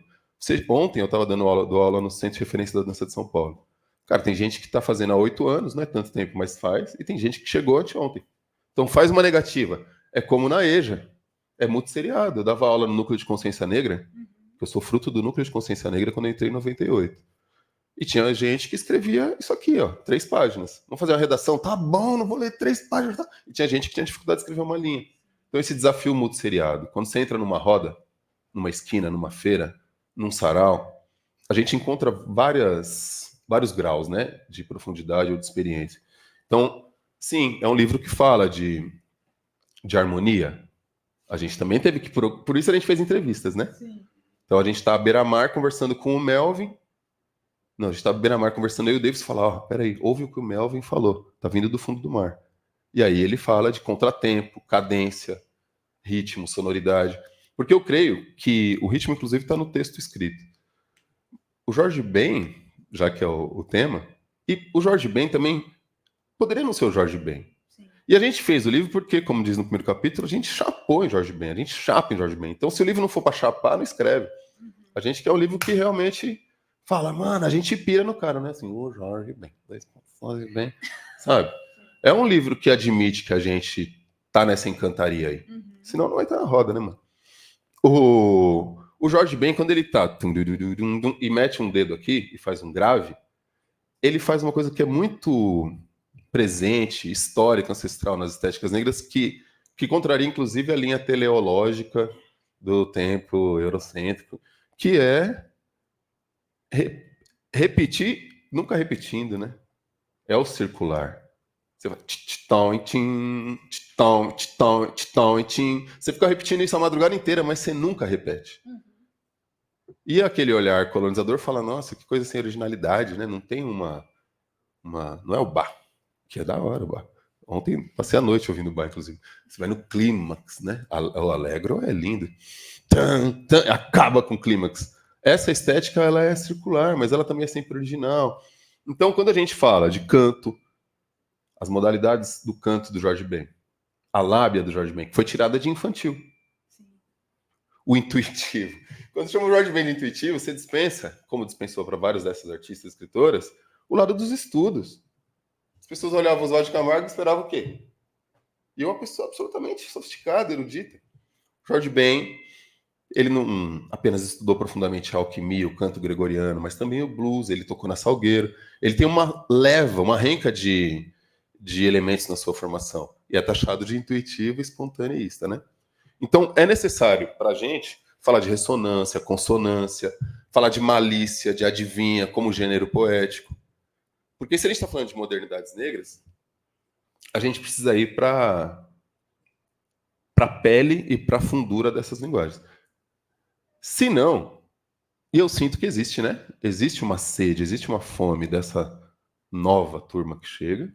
ontem eu estava dando aula no Centro de Referência da Dança de São Paulo. Cara, tem gente que está fazendo há 8 anos, não é tanto tempo, mas faz, e tem gente que chegou anteontem. Então faz uma negativa. É como na EJA, é muito seriado. Eu dava aula no Núcleo de Consciência Negra, que eu sou fruto do Núcleo de Consciência Negra quando eu entrei em 98. E tinha gente que escrevia isso aqui, ó, 3 páginas. Vamos fazer uma redação? Tá bom, não vou ler 3 páginas. Tá? E tinha gente que tinha dificuldade de escrever uma linha. Então esse desafio muito seriado. Quando você entra numa roda, numa esquina, numa feira, num sarau, a gente encontra vários graus, né, de profundidade ou de experiência. Então, sim, é um livro que fala de harmonia. A gente também teve que... Por isso a gente fez entrevistas, né? Sim. Então a gente está à beira-mar conversando com o Melvin. Não, a gente estava à beira-mar conversando, eu e o Davis falar, ó, peraí, ouve o que o Melvin falou, tá vindo do fundo do mar. E aí ele fala de contratempo, cadência, ritmo, sonoridade. Porque eu creio que o ritmo, inclusive, está no texto escrito. O Jorge Ben, já que é o tema, e o Jorge Ben também poderia não ser o Jorge Ben. Sim. E a gente fez o livro porque, como diz no primeiro capítulo, a gente chapou em Jorge Ben, a gente chapa em Jorge Ben. Então, se o livro não for para chapar, não escreve. A gente quer um livro que realmente fala, mano, a gente pira no cara, né? Assim, o Jorge Ben, sabe? É um livro que admite que a gente tá nessa encantaria aí. Senão não vai estar na roda, né, mano? O Jorge Ben, quando ele tá e mete um dedo aqui e faz um grave, ele faz uma coisa que é muito presente, histórica, ancestral nas estéticas negras, que contraria, inclusive, a linha teleológica do tempo eurocêntrico, que é repetir, nunca repetindo, né? É o circular. Você vai... Você fica repetindo isso a madrugada inteira, mas você nunca repete. E aquele olhar colonizador fala, nossa, que coisa sem originalidade, né? Não tem uma... Não é o bar, que é da hora o bar. Ontem passei a noite ouvindo o bar, inclusive. Você vai no clímax, né? O Allegro é lindo. Acaba com o clímax. Essa estética, ela é circular, mas ela também é sempre original. Então, quando a gente fala de canto, as modalidades do canto do Jorge Ben, a lábia do Jorge Ben, que foi tirada de infantil. Sim. O intuitivo. Quando chama o Jorge Ben de intuitivo, você dispensa, como dispensou para vários dessas artistas e escritoras, o lado dos estudos. As pessoas olhavam os olhos de Camargo e esperavam o quê? E uma pessoa absolutamente sofisticada, erudita. Jorge Ben, ele não apenas estudou profundamente a alquimia, o canto gregoriano, mas também o blues, ele tocou na Salgueiro. Ele tem uma renca de elementos na sua formação. E é taxado de intuitivo e espontaneísta, né? Então, é necessário para a gente falar de ressonância, consonância, falar de malícia, de adivinha, como gênero poético. Porque se a gente está falando de modernidades negras, a gente precisa ir para a pele e para a fundura dessas linguagens. Se não, e eu sinto que existe, né? Existe uma sede, existe uma fome dessa nova turma que chega.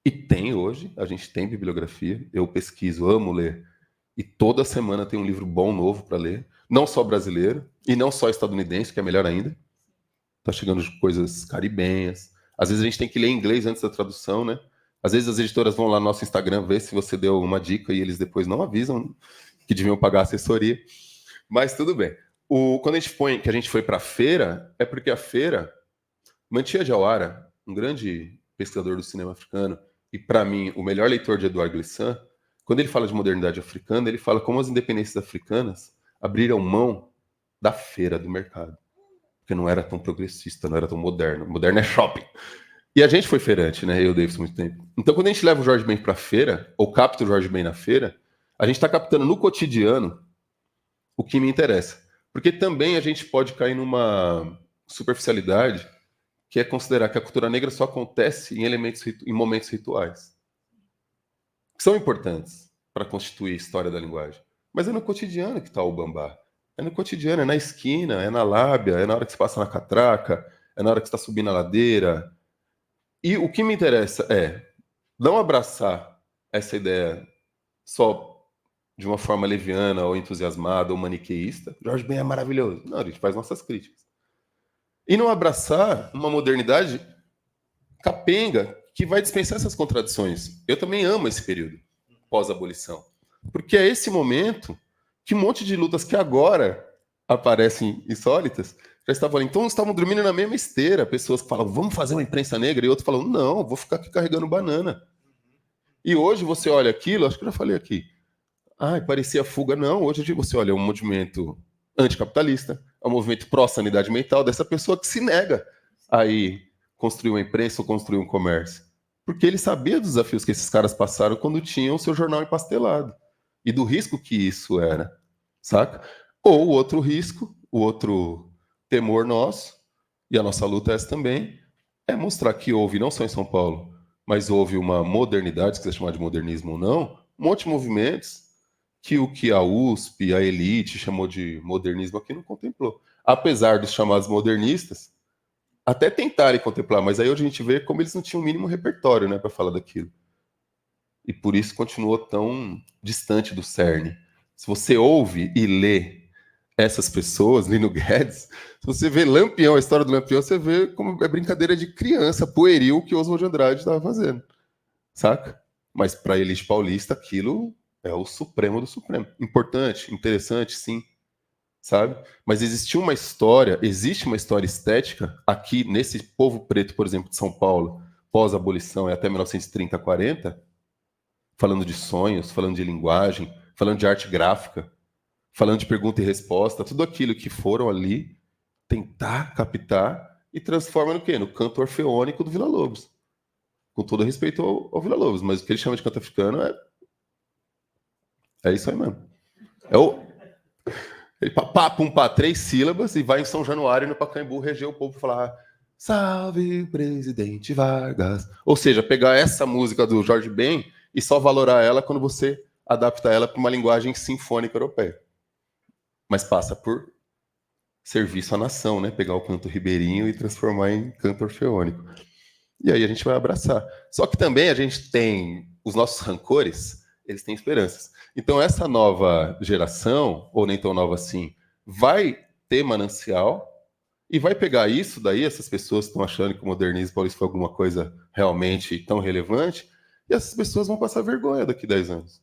E tem hoje, a gente tem bibliografia, eu pesquiso, amo ler, e toda semana tem um livro bom, novo para ler, não só brasileiro, e não só estadunidense, que é melhor ainda. Tá chegando coisas caribenhas. Às vezes a gente tem que ler em inglês antes da tradução, né? Às vezes as editoras vão lá no nosso Instagram ver se você deu uma dica e eles depois não avisam que deviam pagar a assessoria. Mas tudo bem. Quando a gente põe que a gente foi para a feira, é porque a feira, Mantia Jawara, um grande pesquisador do cinema africano, e para mim o melhor leitor de Edouard Glissant, quando ele fala de modernidade africana, ele fala como as independências africanas abriram mão da feira, do mercado. Porque não era tão progressista, não era tão moderno. Moderno é shopping. E a gente foi feirante, né? Eu e o Davis, muito tempo. Então, quando a gente leva o Jorge Ben para a feira, ou capta o Jorge Ben na feira, a gente está captando no cotidiano o que me interessa. Porque também a gente pode cair numa superficialidade que é considerar que a cultura negra só acontece em momentos rituais, que são importantes para constituir a história da linguagem. Mas é no cotidiano que está o bambá. É no cotidiano, é na esquina, é na lábia, é na hora que você passa na catraca, é na hora que você está subindo a ladeira. E o que me interessa é não abraçar essa ideia só de uma forma leviana ou entusiasmada ou maniqueísta. Jorge Ben é maravilhoso. Não, a gente faz nossas críticas. E não abraçar uma modernidade capenga que vai dispensar essas contradições. Eu também amo esse período pós-abolição. Porque é esse momento que um monte de lutas que agora aparecem insólitas já estavam ali. Então estavam dormindo na mesma esteira. Pessoas que falam, vamos fazer uma imprensa negra, e outros falam, não, vou ficar aqui carregando banana. E hoje você olha aquilo, acho que eu já falei aqui, parecia fuga. Não, hoje você olha um movimento anticapitalista, é um movimento pró-sanidade mental dessa pessoa que se nega a ir construir uma imprensa ou construir um comércio. Porque ele sabia dos desafios que esses caras passaram quando tinham o seu jornal empastelado. E do risco que isso era, saca? Ou o outro risco, o outro temor nosso, e a nossa luta é essa também, é mostrar que houve, não só em São Paulo, mas houve uma modernidade, se quiser chamar de modernismo ou não, um monte de movimentos que o que a USP, a elite chamou de modernismo aqui não contemplou. Apesar dos chamados modernistas até tentarem contemplar, mas aí hoje a gente vê como eles não tinham o mínimo repertório, né, para falar daquilo. E por isso continuou tão distante do cerne. Se você ouve e lê essas pessoas, Lino Guedes, se você vê Lampião, a história do Lampião, você vê como é brincadeira de criança, pueril, que Oswald de Andrade estava fazendo, saca? Mas para a elite paulista, aquilo é o supremo do supremo. Importante, interessante, sim, sabe? Mas existe uma história estética aqui nesse povo preto, por exemplo, de São Paulo, pós-abolição e até 1930, 40, falando de sonhos, falando de linguagem, falando de arte gráfica, falando de pergunta e resposta, tudo aquilo que foram ali tentar captar e transforma no quê? No canto orfeônico do Vila Lobos. Com todo respeito ao Vila Lobos, mas o que ele chama de canto africano é isso aí mesmo. Ele pá, 3 sílabas e vai em São Januário no Pacaembu reger o povo e falar salve presidente Vargas. Ou seja, pegar essa música do Jorge Ben e só valorar ela quando você adapta ela para uma linguagem sinfônica europeia. Mas passa por serviço à nação, né? Pegar o canto ribeirinho e transformar em canto orfeônico. E aí a gente vai abraçar. Só que também a gente tem os nossos rancores, eles têm esperanças. Então essa nova geração, ou nem tão nova assim, vai ter manancial e vai pegar isso daí, essas pessoas que estão achando que o modernismo paulista foi alguma coisa realmente tão relevante, e essas pessoas vão passar vergonha daqui a 10 anos.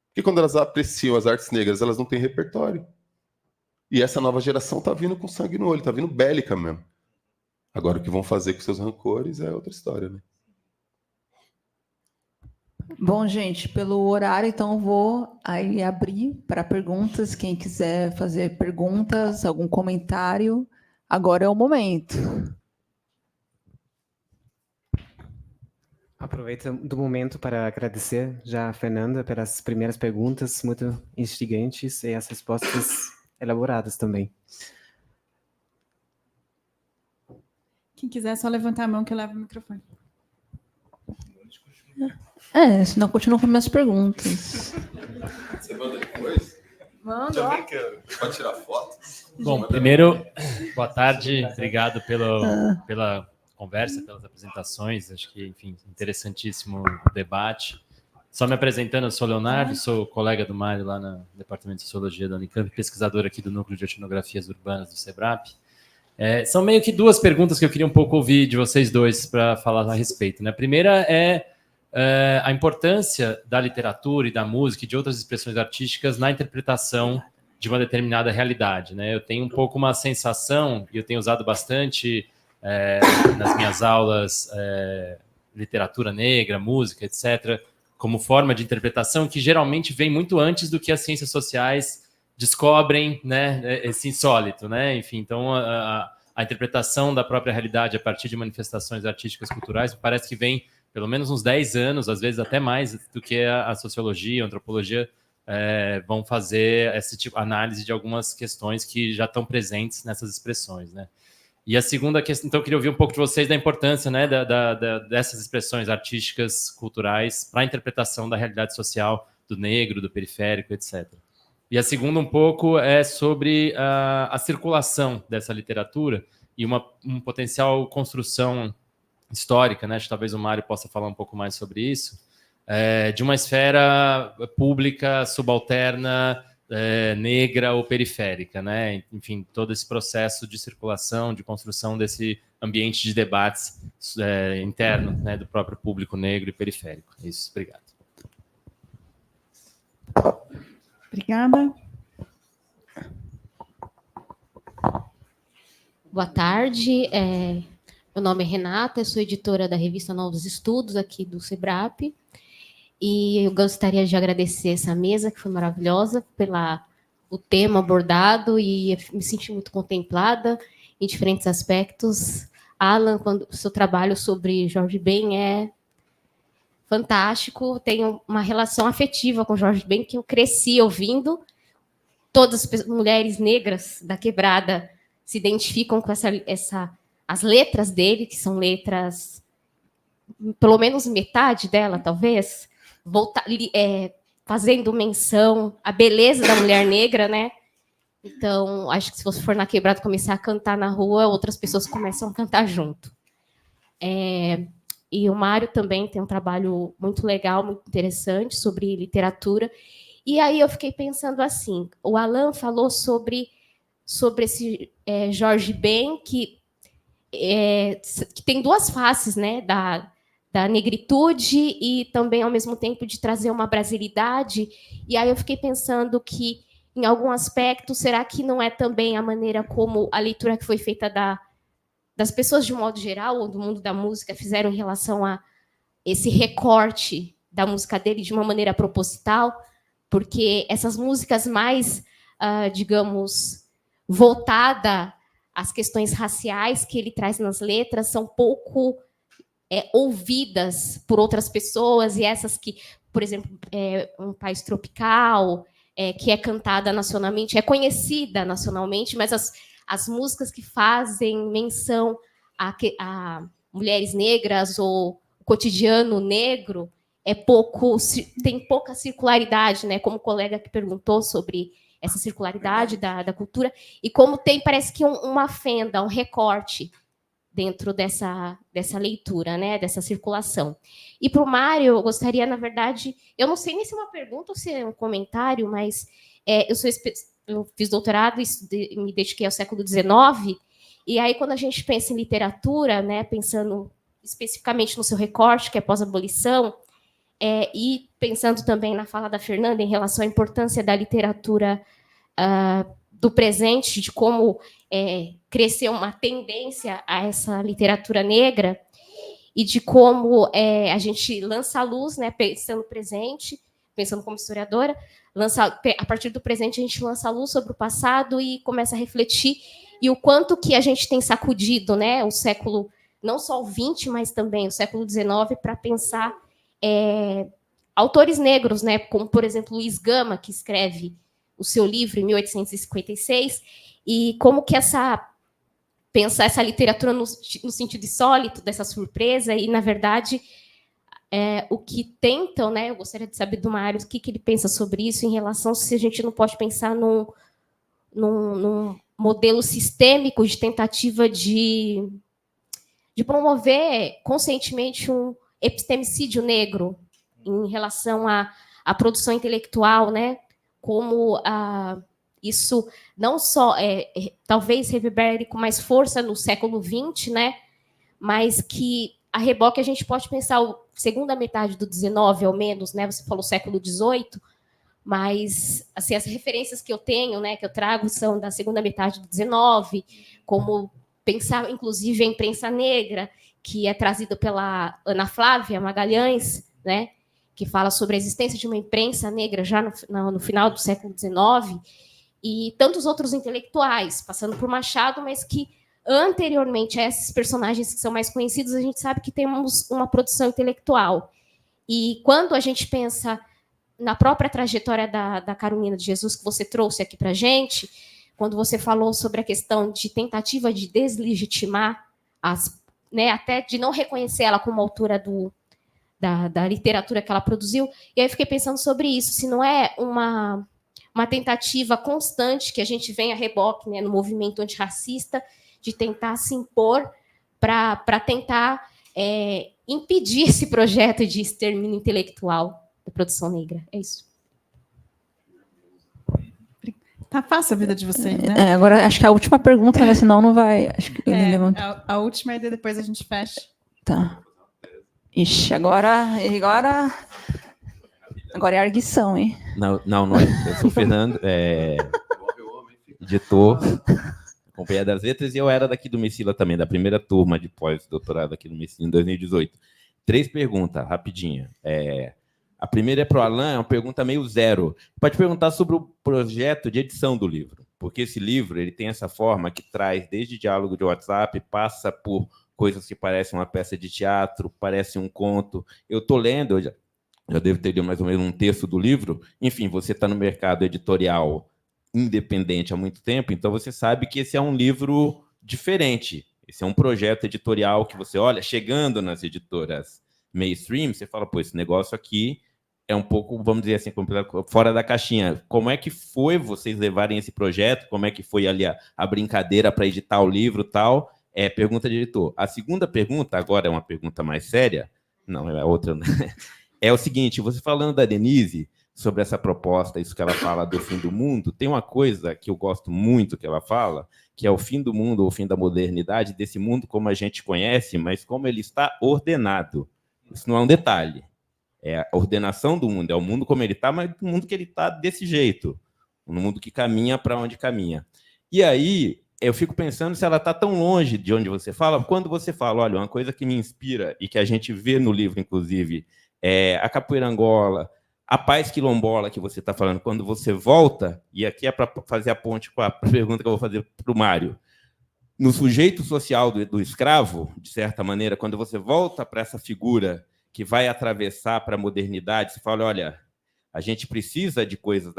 Porque quando elas apreciam as artes negras, elas não têm repertório. E essa nova geração tá vindo com sangue no olho, tá vindo bélica mesmo. Agora o que vão fazer com seus rancores é outra história, né?
Bom, gente, pelo horário, então eu vou aí abrir para perguntas. Quem quiser fazer perguntas, algum comentário, agora é o momento.
Aproveito do momento para agradecer já a Fernanda pelas primeiras perguntas muito instigantes e as respostas elaboradas também.
Quem quiser, é só levantar a mão que eu levo o microfone.
Senão continuo com minhas perguntas.
Você manda depois?
Manda.
Também quero. Pode tirar foto?
Bom, primeiro, boa tarde. Obrigado pela conversa, pelas apresentações. Acho que, enfim, interessantíssimo o debate. Só me apresentando, eu sou Leonardo, sou colega do Mário lá no Departamento de Sociologia da Unicamp, pesquisador aqui do Núcleo de Etnografias Urbanas do SEBRAP. São meio que 2 perguntas que eu queria um pouco ouvir de vocês dois para falar a respeito, né? A primeira é a importância da literatura e da música e de outras expressões artísticas na interpretação de uma determinada realidade, né? Eu tenho um pouco uma sensação, e eu tenho usado bastante nas minhas aulas literatura negra, música, etc., como forma de interpretação que geralmente vem muito antes do que as ciências sociais descobrem, né, esse insólito, né? Enfim, então a interpretação da própria realidade a partir de manifestações artísticas culturais parece que vem pelo menos uns 10 anos, às vezes até mais do que a sociologia, a antropologia vão fazer esse tipo de análise de algumas questões que já estão presentes nessas expressões, né? E a segunda questão, então eu queria ouvir um pouco de vocês da importância, né, dessas expressões artísticas, culturais, para a interpretação da realidade social do negro, do periférico, etc. E a segunda um pouco é sobre a circulação dessa literatura e uma potencial construção histórica, né? Acho que talvez o Mário possa falar um pouco mais sobre isso, de uma esfera pública, subalterna, negra ou periférica, né? Enfim, todo esse processo de circulação, de construção desse ambiente de debates interno, né, do próprio público negro e periférico. Isso, obrigado.
Obrigada.
Boa tarde, meu nome é Renata, eu sou editora da revista Novos Estudos, aqui do SEBRAP, e eu gostaria de agradecer essa mesa, que foi maravilhosa, o tema abordado, e me senti muito contemplada em diferentes aspectos. Alan, o seu trabalho sobre Jorge Ben é fantástico, tenho uma relação afetiva com Jorge Ben, que eu cresci ouvindo. Todas as mulheres negras da quebrada se identificam com as letras dele, que são letras, pelo menos metade dela, talvez, fazendo menção à beleza da mulher negra, né? Então, acho que se você for na quebrada e começar a cantar na rua, outras pessoas começam a cantar junto. E o Mário também tem um trabalho muito legal, muito interessante sobre literatura. E aí eu fiquei pensando assim, o Alan falou sobre esse Jorge Ben, que tem duas faces, né, da negritude e também, ao mesmo tempo, de trazer uma brasilidade. E aí eu fiquei pensando que, em algum aspecto, será que não é também a maneira como a leitura que foi feita das pessoas, de um modo geral, ou do mundo da música, fizeram em relação a esse recorte da música dele de uma maneira proposital? Porque essas músicas mais, digamos, voltada às questões raciais que ele traz nas letras são pouco ouvidas por outras pessoas, e essas que, por exemplo, Um País Tropical, que é cantada nacionalmente, é conhecida nacionalmente, mas as músicas que fazem menção a mulheres negras ou o cotidiano negro tem pouca circularidade, né? Como o colega que perguntou sobre essa circularidade da cultura, e como parece que uma fenda, um recorte dentro dessa leitura, né? Dessa circulação. E para o Mário, eu gostaria, na verdade, eu não sei nem se é uma pergunta ou se é um comentário, mas eu fiz doutorado e me dediquei ao século XIX, e aí quando a gente pensa em literatura, né? Pensando especificamente no seu recorte, que é pós-abolição, e pensando também na fala da Fernanda em relação à importância da literatura do presente, de como cresceu uma tendência a essa literatura negra, e de como a gente lança a luz, né, pensando no presente, pensando como historiadora, a partir do presente a gente lança a luz sobre o passado e começa a refletir, e o quanto que a gente tem sacudido, né, o século, não só o XX, mas também o século XIX, para pensar autores negros, né, como, por exemplo, Luiz Gama, que escreve o seu livro em 1856, e como que pensar essa literatura no sentido insólito, dessa surpresa, e, na verdade, o que tentam, né, eu gostaria de saber do Mário o que ele pensa sobre isso, em relação se a gente não pode pensar num modelo sistêmico de tentativa de promover conscientemente um epistemicídio negro em relação à produção intelectual, né? Como isso não só talvez reverbere com mais força no século XX, né? Mas que a reboque a gente pode pensar a segunda metade do XIX, ao menos, né? Você falou século XVIII, mas assim, as referências que eu tenho, né, que eu trago, são da segunda metade do XIX, como pensar, inclusive, a imprensa negra, que é trazido pela Ana Flávia Magalhães, né, que fala sobre a existência de uma imprensa negra já no final do século XIX, e tantos outros intelectuais, passando por Machado, mas que, anteriormente a esses personagens que são mais conhecidos, a gente sabe que temos uma produção intelectual. E quando a gente pensa na própria trajetória da Carolina de Jesus, que você trouxe aqui para a gente, quando você falou sobre a questão de tentativa de deslegitimar, até de não reconhecer ela como autora da literatura que ela produziu, e aí eu fiquei pensando sobre isso, se não é uma tentativa constante que a gente vem a reboque, né, no movimento antirracista, de tentar se impor para tentar impedir esse projeto de extermínio intelectual da produção negra. É isso.
Tá fácil a vida de vocês, né?
Agora, acho que a última pergunta, né? Senão não vai... Acho que ele levanta.
A última e depois a gente fecha.
Tá. Ixi, agora é arguição, hein?
Não é. Eu sou o Fernando, editor, Companhia das Letras, e eu era daqui do Messila também, da primeira turma de pós-doutorado aqui no Messila em 2018. 3 perguntas, rapidinho. A primeira é para o Alan, é uma pergunta meio zero. Pode perguntar sobre o projeto de edição do livro, porque esse livro ele tem essa forma que traz desde diálogo de WhatsApp, passa por coisas que parecem uma peça de teatro, parece um conto. Eu estou lendo, eu já devo ter lido mais ou menos um terço do livro. Enfim, você está no mercado editorial independente há muito tempo, então você sabe que esse é um livro diferente. Esse é um projeto editorial que você olha, chegando nas editoras mainstream, você fala, pô, esse negócio aqui é um pouco, vamos dizer assim, fora da caixinha. Como é que foi vocês levarem esse projeto? Como é que foi ali a brincadeira para editar o livro e tal? Pergunta de editor. A segunda pergunta, agora é uma pergunta mais séria, não, é outra, né? É o seguinte, você falando da Denise, sobre essa proposta, isso que ela fala do fim do mundo, tem uma coisa que eu gosto muito que ela fala, que é o fim do mundo, o fim da modernidade, desse mundo como a gente conhece, mas como ele está ordenado. Isso não é um detalhe. É a ordenação do mundo, é o mundo como ele está, mas o mundo que ele está desse jeito. Um mundo que caminha para onde caminha. E aí, eu fico pensando se ela está tão longe de onde você fala, quando você fala, olha, uma coisa que me inspira e que a gente vê no livro, inclusive, é a capoeira Angola, a paz quilombola que você está falando, quando você volta, e aqui é para fazer a ponte com a pergunta que eu vou fazer para o Mário, no sujeito social do escravo, de certa maneira, quando você volta para essa figura que vai atravessar para a modernidade, você fala, olha, a gente precisa de coisas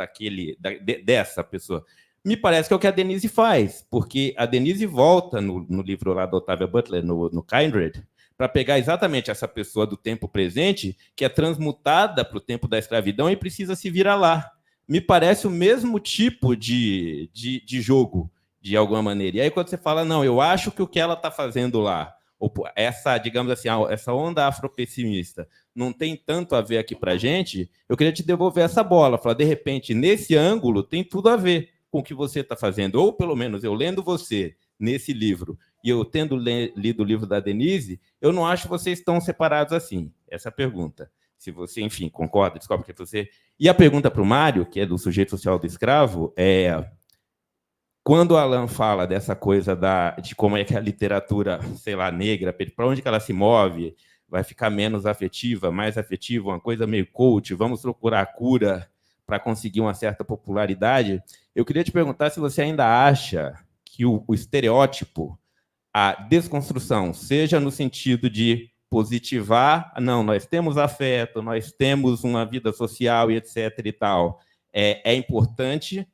dessa pessoa. Me parece que é o que a Denise faz, porque a Denise volta no livro lá da Octavia Butler, no Kindred, para pegar exatamente essa pessoa do tempo presente, que é transmutada para o tempo da escravidão e precisa se virar lá. Me parece o mesmo tipo de jogo, de alguma maneira. E aí, quando você fala, não, eu acho que o que ela está fazendo lá, essa, digamos assim, essa onda afropessimista, não tem tanto a ver aqui para a gente, eu queria te devolver essa bola, falar, de repente, nesse ângulo, tem tudo a ver com o que você está fazendo, ou pelo menos eu lendo você nesse livro, e eu tendo lido o livro da Denise, eu não acho que vocês estão separados assim. Essa é a pergunta. Se você, enfim, concorda, descobre que você... E a pergunta para o Mário, que é do sujeito social do escravo, quando o Alan fala dessa coisa de como é que a literatura, sei lá, negra, para onde que ela se move, vai ficar menos afetiva, mais afetiva, uma coisa meio coach, vamos procurar a cura para conseguir uma certa popularidade, eu queria te perguntar se você ainda acha que o estereótipo, a desconstrução, seja no sentido de positivar, não, nós temos afeto, nós temos uma vida social e etc. e tal, é importante,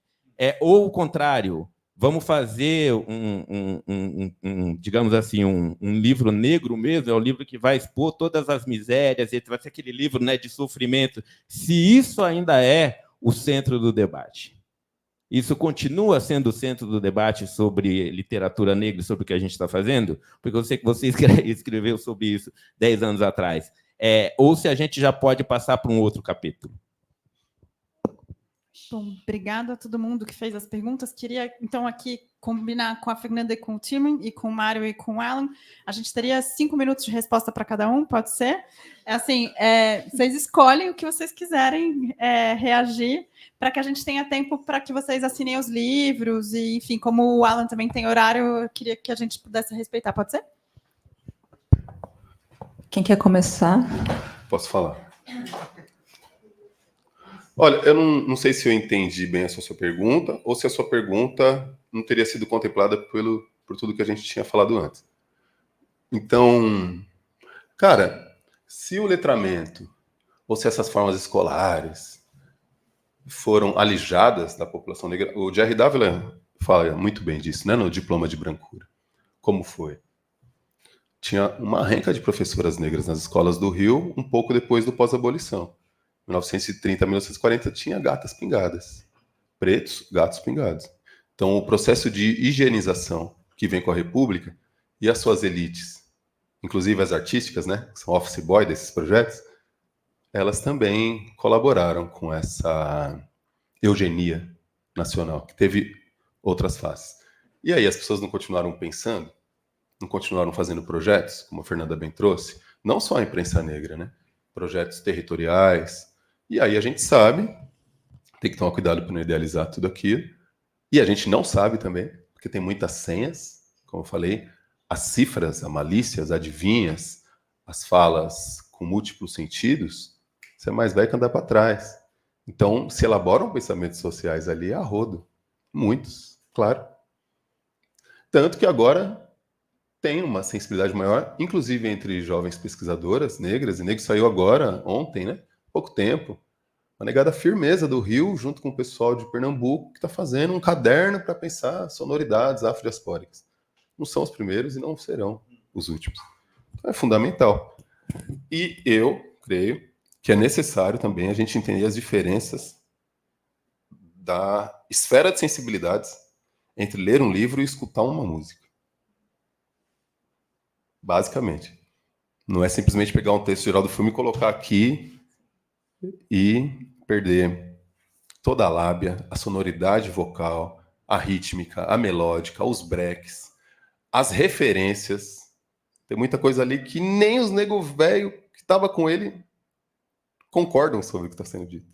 ou o contrário, vamos fazer digamos assim, um livro negro mesmo, é um livro que vai expor todas as misérias, vai ser aquele livro, né, de sofrimento, se isso ainda é o centro do debate. Isso continua sendo o centro do debate sobre literatura negra, sobre o que a gente está fazendo? Porque eu sei que você escreveu sobre isso 10 anos atrás. Ou se a gente já pode passar para um outro capítulo.
Bom, obrigada a todo mundo que fez as perguntas. Queria, então, aqui combinar com a Fernanda e com o Tilman, e com o Mário e com o Alan. A gente teria 5 minutos de resposta para cada um, pode ser? Assim, vocês escolhem o que vocês quiserem reagir, para que a gente tenha tempo para que vocês assinem os livros, e, enfim, como o Alan também tem horário, eu queria que a gente pudesse respeitar, pode ser?
Quem quer começar?
Posso falar? Olha, eu não sei se eu entendi bem a sua pergunta, ou se a sua pergunta não teria sido contemplada por tudo que a gente tinha falado antes. Então, cara, se o letramento, ou se essas formas escolares foram alijadas da população negra, o Jerry Davila fala muito bem disso, né, no diploma de brancura. Como foi? Tinha uma renca de professoras negras nas escolas do Rio, um pouco depois do pós-abolição. 1930 a 1940 tinha gatas pingadas. Pretos, gatos pingados. Então, o processo de higienização que vem com a República e as suas elites, inclusive as artísticas, né, que são office boy desses projetos, elas também colaboraram com essa eugenia nacional, que teve outras faces. E aí as pessoas não continuaram pensando, não continuaram fazendo projetos, como a Fernanda bem trouxe, não só a imprensa negra, né? Projetos territoriais. E aí a gente sabe, tem que tomar cuidado para não idealizar tudo aquilo, e a gente não sabe também, porque tem muitas senhas, como eu falei, as cifras, a malícia, as adivinhas, as falas com múltiplos sentidos, você é mais velho que andar para trás. Então, se elaboram pensamentos sociais ali a rodo. Muitos, claro. Tanto que agora tem uma sensibilidade maior, inclusive entre jovens pesquisadoras negras, e negro saiu agora, ontem, né? Pouco tempo. Uma negada firmeza do Rio, junto com o pessoal de Pernambuco, que está fazendo um caderno para pensar sonoridades afrodiaspóricas. Não são os primeiros e não serão os últimos. Então é fundamental. E eu creio que é necessário também a gente entender as diferenças da esfera de sensibilidades entre ler um livro e escutar uma música. Basicamente. Não é simplesmente pegar um texto geral do filme e colocar aqui e perder toda a lábia, a sonoridade vocal, a rítmica, a melódica, os breaks, as referências. Tem muita coisa ali que nem os nego velho que estava com ele concordam sobre o que está sendo dito.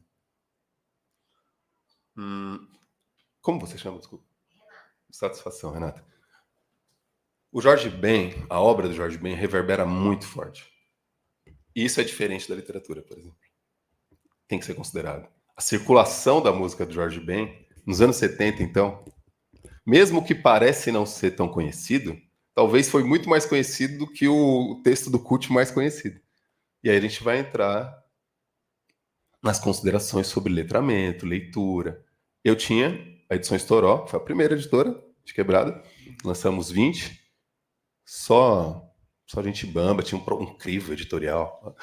Como você chama? Desculpa. Satisfação, Renata. O Jorge Ben, a obra do Jorge Ben, reverbera muito forte. E isso é diferente da literatura, por exemplo. Tem que ser considerado. A circulação da música do Jorge Ben, nos anos 70, então, mesmo que parece não ser tão conhecido, talvez foi muito mais conhecido do que o texto do Kut mais conhecido. E aí a gente vai entrar nas considerações sobre letramento, leitura. Eu tinha a Edições Toró, que foi a primeira editora de Quebrada. Lançamos 20. Só gente bamba, tinha um crivo editorial.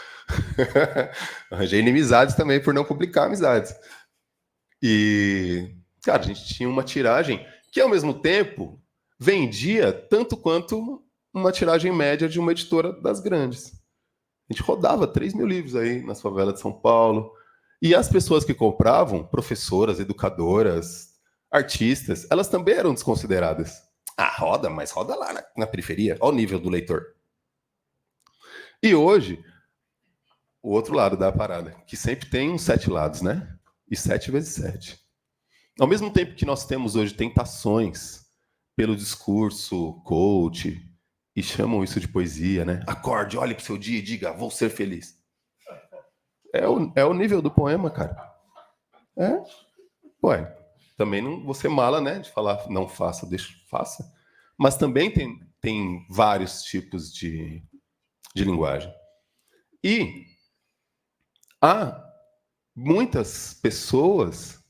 Arranjei inimizades também por não publicar amizades. E, cara, a gente tinha uma tiragem que, ao mesmo tempo, vendia tanto quanto uma tiragem média de uma editora das grandes. A gente rodava 3 mil livros aí nas favelas de São Paulo. E as pessoas que compravam, professoras, educadoras, artistas, elas também eram desconsideradas. Ah, roda, mas roda lá na periferia. Olha o nível do leitor. E hoje, o outro lado da parada, que sempre tem uns 7 lados, né? E 7 vezes 7. Ao mesmo tempo que nós temos hoje tentações pelo discurso coach, e chamam isso de poesia, né? Acorde, olhe para o seu dia e diga, vou ser feliz. É o nível do poema, cara. Ué, também não vou ser mala, né? De falar, não faça, deixa, faça. Mas também tem vários tipos de linguagem. E há muitas pessoas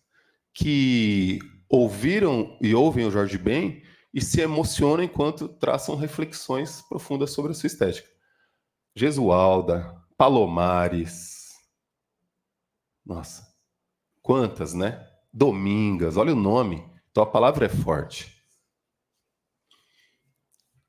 que ouviram e ouvem o Jorge Ben e se emocionam enquanto traçam reflexões profundas sobre a sua estética. Gesualda, Palomares, nossa, quantas, né? Domingas, olha o nome. Então a palavra é forte.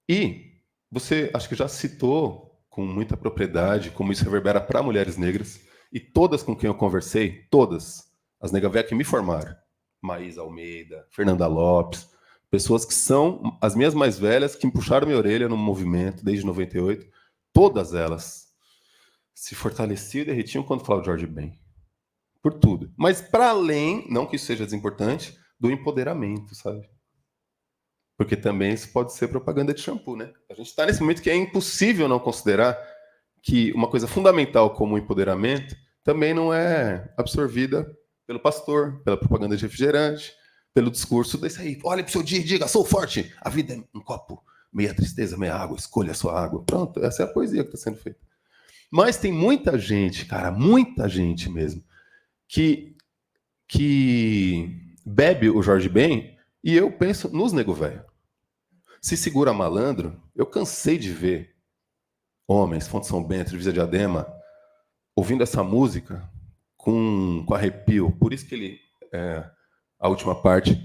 E você, acho que já citou com muita propriedade como isso reverbera para mulheres negras, e todas com quem eu conversei, todas, as nega-véia que me formaram, Maísa Almeida, Fernanda Lopes, pessoas que são as minhas mais velhas, que me puxaram minha orelha no movimento desde 98, todas elas se fortaleciam e derretiam quando falavam de Jorge Ben. Por tudo. Mas para além, não que isso seja desimportante, do empoderamento, sabe? Porque também isso pode ser propaganda de shampoo, né? A gente está nesse momento que é impossível não considerar que uma coisa fundamental como o empoderamento também não é absorvida pelo pastor, pela propaganda de refrigerante, pelo discurso desse aí. Olha para o seu dia e diga, sou forte. A vida é um copo, meia tristeza, meia água, escolha a sua água. Pronto, essa é a poesia que está sendo feita. Mas tem muita gente, cara, muita gente mesmo, que bebe o Jorge Ben E eu penso nos nego velho. Se segura malandro, eu cansei de ver homens, Fonte São Bento, Divisa Diadema, ouvindo essa música com arrepio. Por isso que ele, a última parte,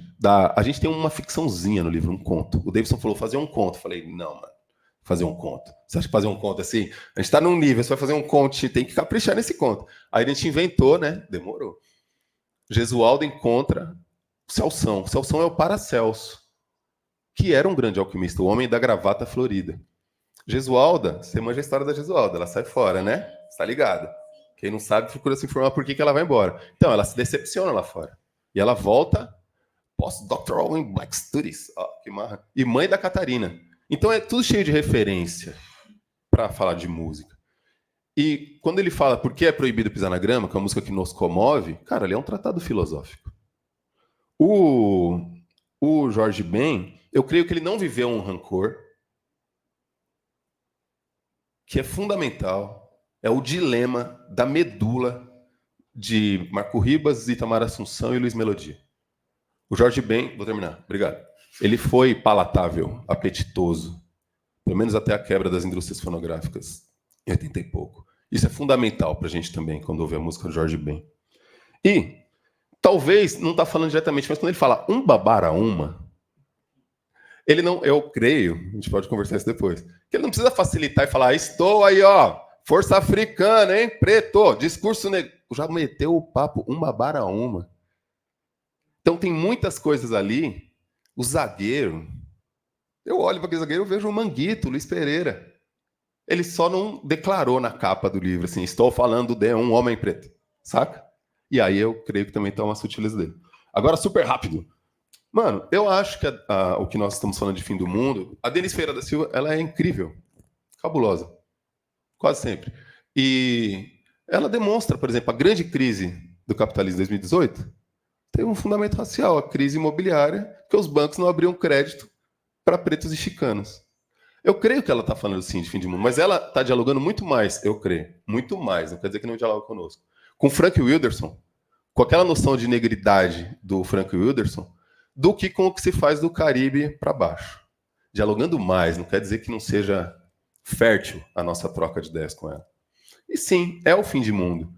a gente tem uma ficçãozinha no livro, um conto. O Davidson falou, fazer um conto. Eu falei, não, mano, fazer um conto. Você acha que fazer um conto assim? A gente está num nível, você vai fazer um conto, tem que caprichar nesse conto. Aí a gente inventou, né? Demorou. Gesualdo encontra Celção. Celção é o Paracelso, que era um grande alquimista, o homem da gravata florida. Gesualda, você manja a história da Gesualda, ela sai fora, né? Está ligado? Quem não sabe, procura se informar por que ela vai embora. Então, ela se decepciona lá fora. E ela volta, postdoctoral in Black Studies. Que marra. E mãe da Catarina. Então, é tudo cheio de referência para falar de música. E quando ele fala por que é proibido pisar na grama, que é uma música que nos comove, cara, ali é um tratado filosófico. O Jorge Ben, eu creio que ele não viveu um rancor, que é fundamental, é o dilema da medula de Marco Ribas, Itamar Assunção e Luiz Melodia. O Jorge Ben, vou terminar, obrigado. Ele foi palatável, apetitoso, pelo menos até a quebra das indústrias fonográficas, em 80 e pouco. Isso é fundamental para a gente também, quando ouve a música do Jorge Ben. E, talvez, não está falando diretamente, mas quando ele fala babara uma, ele não, eu creio, a gente pode conversar isso depois, que ele não precisa facilitar e falar, estou aí, ó, força africana, hein, preto, discurso negro. Já meteu o papo babara uma. Então tem muitas coisas ali, o zagueiro, eu olho para aquele zagueiro, eu vejo o Manguito, Luiz Pereira. Ele só não declarou na capa do livro, assim, estou falando de um homem preto, saca? E aí eu creio que também está uma sutileza dele. Agora, super rápido. Mano, eu acho que o que nós estamos falando de fim do mundo, a Denise Ferreira da Silva, ela é incrível, cabulosa, quase sempre. E ela demonstra, por exemplo, a grande crise do capitalismo de 2018 tem um fundamento racial, a crise imobiliária, que os bancos não abriam crédito para pretos e chicanos. Eu creio que ela está falando sim de fim de mundo, mas ela está dialogando muito mais, eu creio, muito mais, não quer dizer que não dialoga conosco, com Frank Wilderson, com aquela noção de negridade do Frank Wilderson, do que com o que se faz do Caribe para baixo. Dialogando mais, não quer dizer que não seja fértil a nossa troca de ideias com ela. E sim, é o fim de mundo.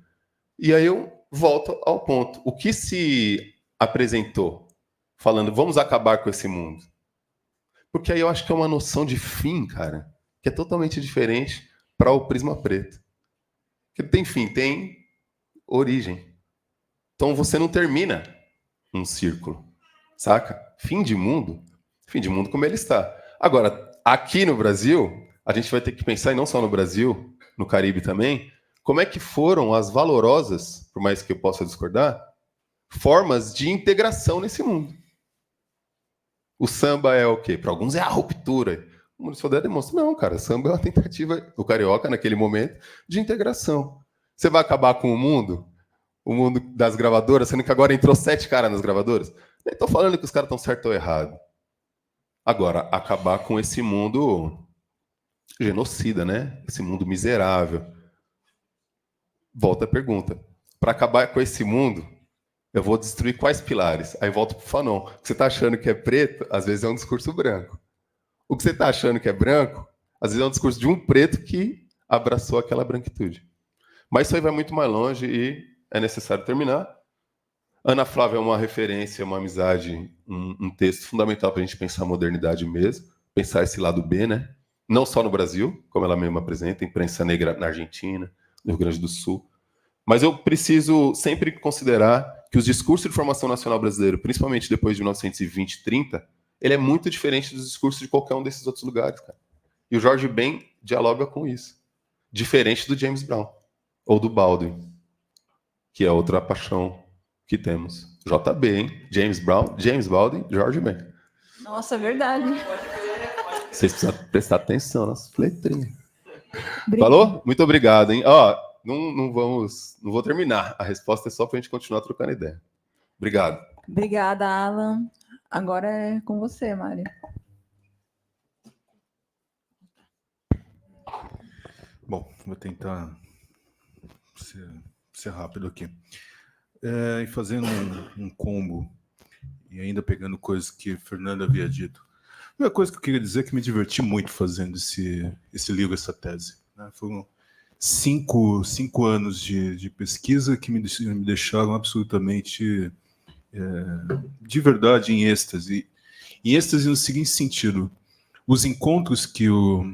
E aí eu volto ao ponto. O que se apresentou falando, vamos acabar com esse mundo? Porque aí eu acho que é uma noção de fim, cara, que é totalmente diferente para o prisma preto. Que tem fim, tem origem. Então você não termina um círculo, saca? Fim de mundo como ele está. Agora, aqui no Brasil, a gente vai ter que pensar, e não só no Brasil, no Caribe também, como é que foram as valorosas, por mais que eu possa discordar, formas de integração nesse mundo. O samba é o quê? Para alguns é a ruptura. O Maurício Sodré demonstra, não, cara, samba é uma tentativa do carioca, naquele momento, de integração. Você vai acabar com o mundo das gravadoras, sendo que agora entrou 7 caras nas gravadoras? Nem estou falando que os caras estão certo ou errado. Agora, acabar com esse mundo genocida, né? Esse mundo miserável. Volta a pergunta. Para acabar com esse mundo, eu vou destruir quais pilares? Aí volto para o Fanon. O que você está achando que é preto, às vezes é um discurso branco. O que você está achando que é branco, às vezes é um discurso de um preto que abraçou aquela branquitude. Mas isso aí vai muito mais longe e é necessário terminar. Ana Flávia é uma referência, uma amizade, um texto fundamental para a gente pensar a modernidade mesmo, pensar esse lado B, né? Não só no Brasil, como ela mesma apresenta, imprensa negra na Argentina, no Rio Grande do Sul. Mas eu preciso sempre considerar que os discursos de formação nacional brasileiro, principalmente depois de 1920, 30, ele é muito diferente dos discursos de qualquer um desses outros lugares, cara. E o Jorge Ben dialoga com isso. Diferente do James Brown, ou do Baldwin, que é outra paixão que temos. JB, hein? James Brown, James Baldwin, Jorge Ben.
Nossa, é verdade.
Vocês precisam prestar atenção nas letrinhas. Falou? Muito obrigado, hein? Ó, não vou terminar. A resposta é só para a gente continuar trocando ideia. Obrigado.
Obrigada, Alan. Agora é com você, Mari.
Bom, vou tentar ser rápido aqui. E fazendo um combo e ainda pegando coisas que Fernanda havia dito. A primeira coisa que eu queria dizer é que me diverti muito fazendo esse livro, essa tese, né? Foram 5 anos de pesquisa que me deixaram absolutamente, de verdade, em êxtase. Em êxtase no seguinte sentido: os encontros que o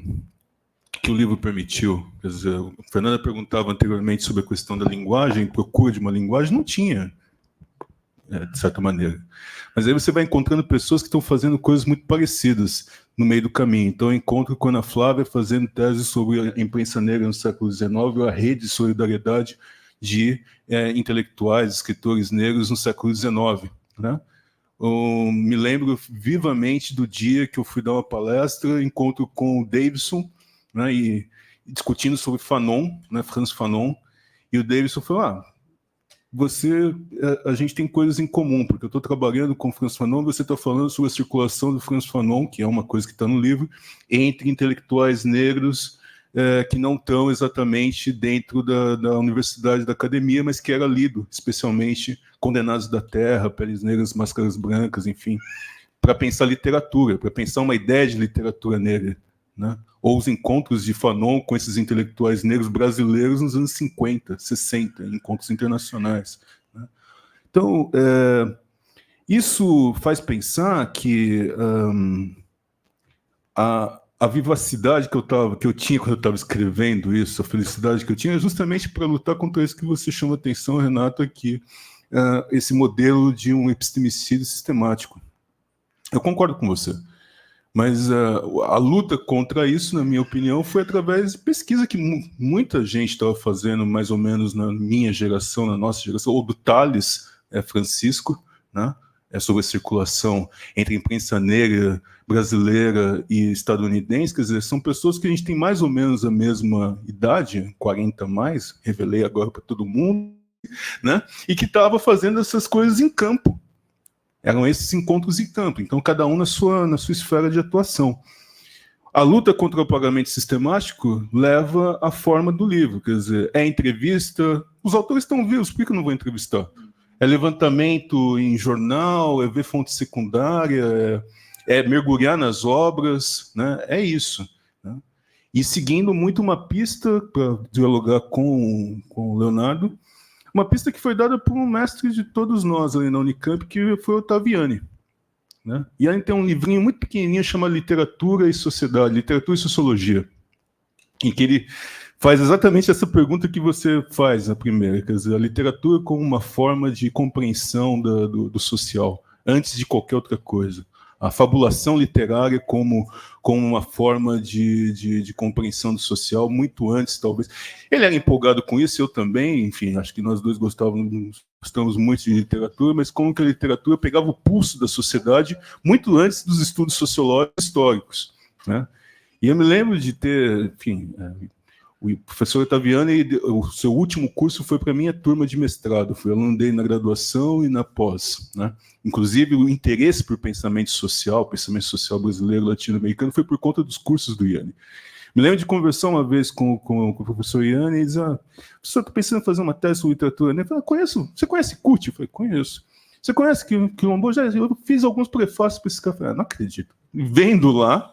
livro permitiu. Quer dizer, a Fernanda perguntava anteriormente sobre a questão da linguagem, procura de uma linguagem, não tinha, de certa maneira. Mas aí você vai encontrando pessoas que estão fazendo coisas muito parecidas no meio do caminho. Então, eu encontro com a Ana Flávia fazendo tese sobre a imprensa negra no século XIX, a rede de solidariedade de intelectuais, escritores negros no século XIX, né? Eu me lembro vivamente do dia que eu fui dar uma palestra, encontro com o Davidson, né, e discutindo sobre Fanon, né, Frantz Fanon, e o Davidson falou: a gente tem coisas em comum, porque eu estou trabalhando com o Frantz Fanon, você está falando sobre a circulação do Frantz Fanon, que é uma coisa que está no livro, entre intelectuais negros que não estão exatamente dentro da universidade, da academia, mas que era lido, especialmente Condenados da Terra, Peles Negras, Máscaras Brancas, enfim, para pensar literatura, para pensar uma ideia de literatura negra, né? Ou os encontros de Fanon com esses intelectuais negros brasileiros nos anos 50, 60, encontros internacionais, né? Então, isso faz pensar que a vivacidade que eu tinha quando eu estava escrevendo isso, a felicidade que eu tinha, é justamente para lutar contra isso que você chama atenção, Renato, aqui, esse modelo de um epistemicídio sistemático. Eu concordo com você. Mas a luta contra isso, na minha opinião, foi através de pesquisa que muita gente estava fazendo, mais ou menos na minha geração, na nossa geração, ou do Tales Francisco, né? Sobre a circulação entre a imprensa negra brasileira e estadunidense. Quer dizer, são pessoas que a gente tem mais ou menos a mesma idade, 40 a mais, revelei agora para todo mundo, né? E que estava fazendo essas coisas em campo. Eram esses encontros em campo, então cada um na sua esfera de atuação. A luta contra o pagamento sistemático leva à forma do livro, quer dizer, é entrevista, os autores estão vivos, por que eu não vou entrevistar? É levantamento em jornal, é ver fonte secundária, é mergulhar nas obras, né? É isso, né? E seguindo muito uma pista, para dialogar com o Leonardo, uma pista que foi dada por um mestre de todos nós ali na Unicamp, que foi o Ottaviani, né? E aí tem um livrinho muito pequenininho chamado Literatura e Sociedade, Literatura e Sociologia, em que ele faz exatamente essa pergunta que você faz na primeira, quer dizer, a literatura como uma forma de compreensão do social, antes de qualquer outra coisa. A fabulação literária como uma forma de compreensão do social, muito antes, talvez. Ele era empolgado com isso, eu também, enfim, acho que nós dois gostamos muito de literatura, mas como que a literatura pegava o pulso da sociedade muito antes dos estudos sociológicos históricos, né? E eu me lembro de ter, enfim, o professor Ottaviani, o seu último curso foi para a minha turma de mestrado, foi aluno dele na graduação e na pós, né? Inclusive, o interesse por pensamento social brasileiro, latino-americano, foi por conta dos cursos do Iani. Me lembro de conversar uma vez com o professor Iani, e ele dizia: professor, estou pensando em fazer uma tese sobre literatura negra. Eu falei: conheço, você conhece Kut? Eu falei: conheço. Você conhece Quilombo? Já, eu fiz alguns prefácios para esse cara. Eu falei: não acredito. Vendo lá,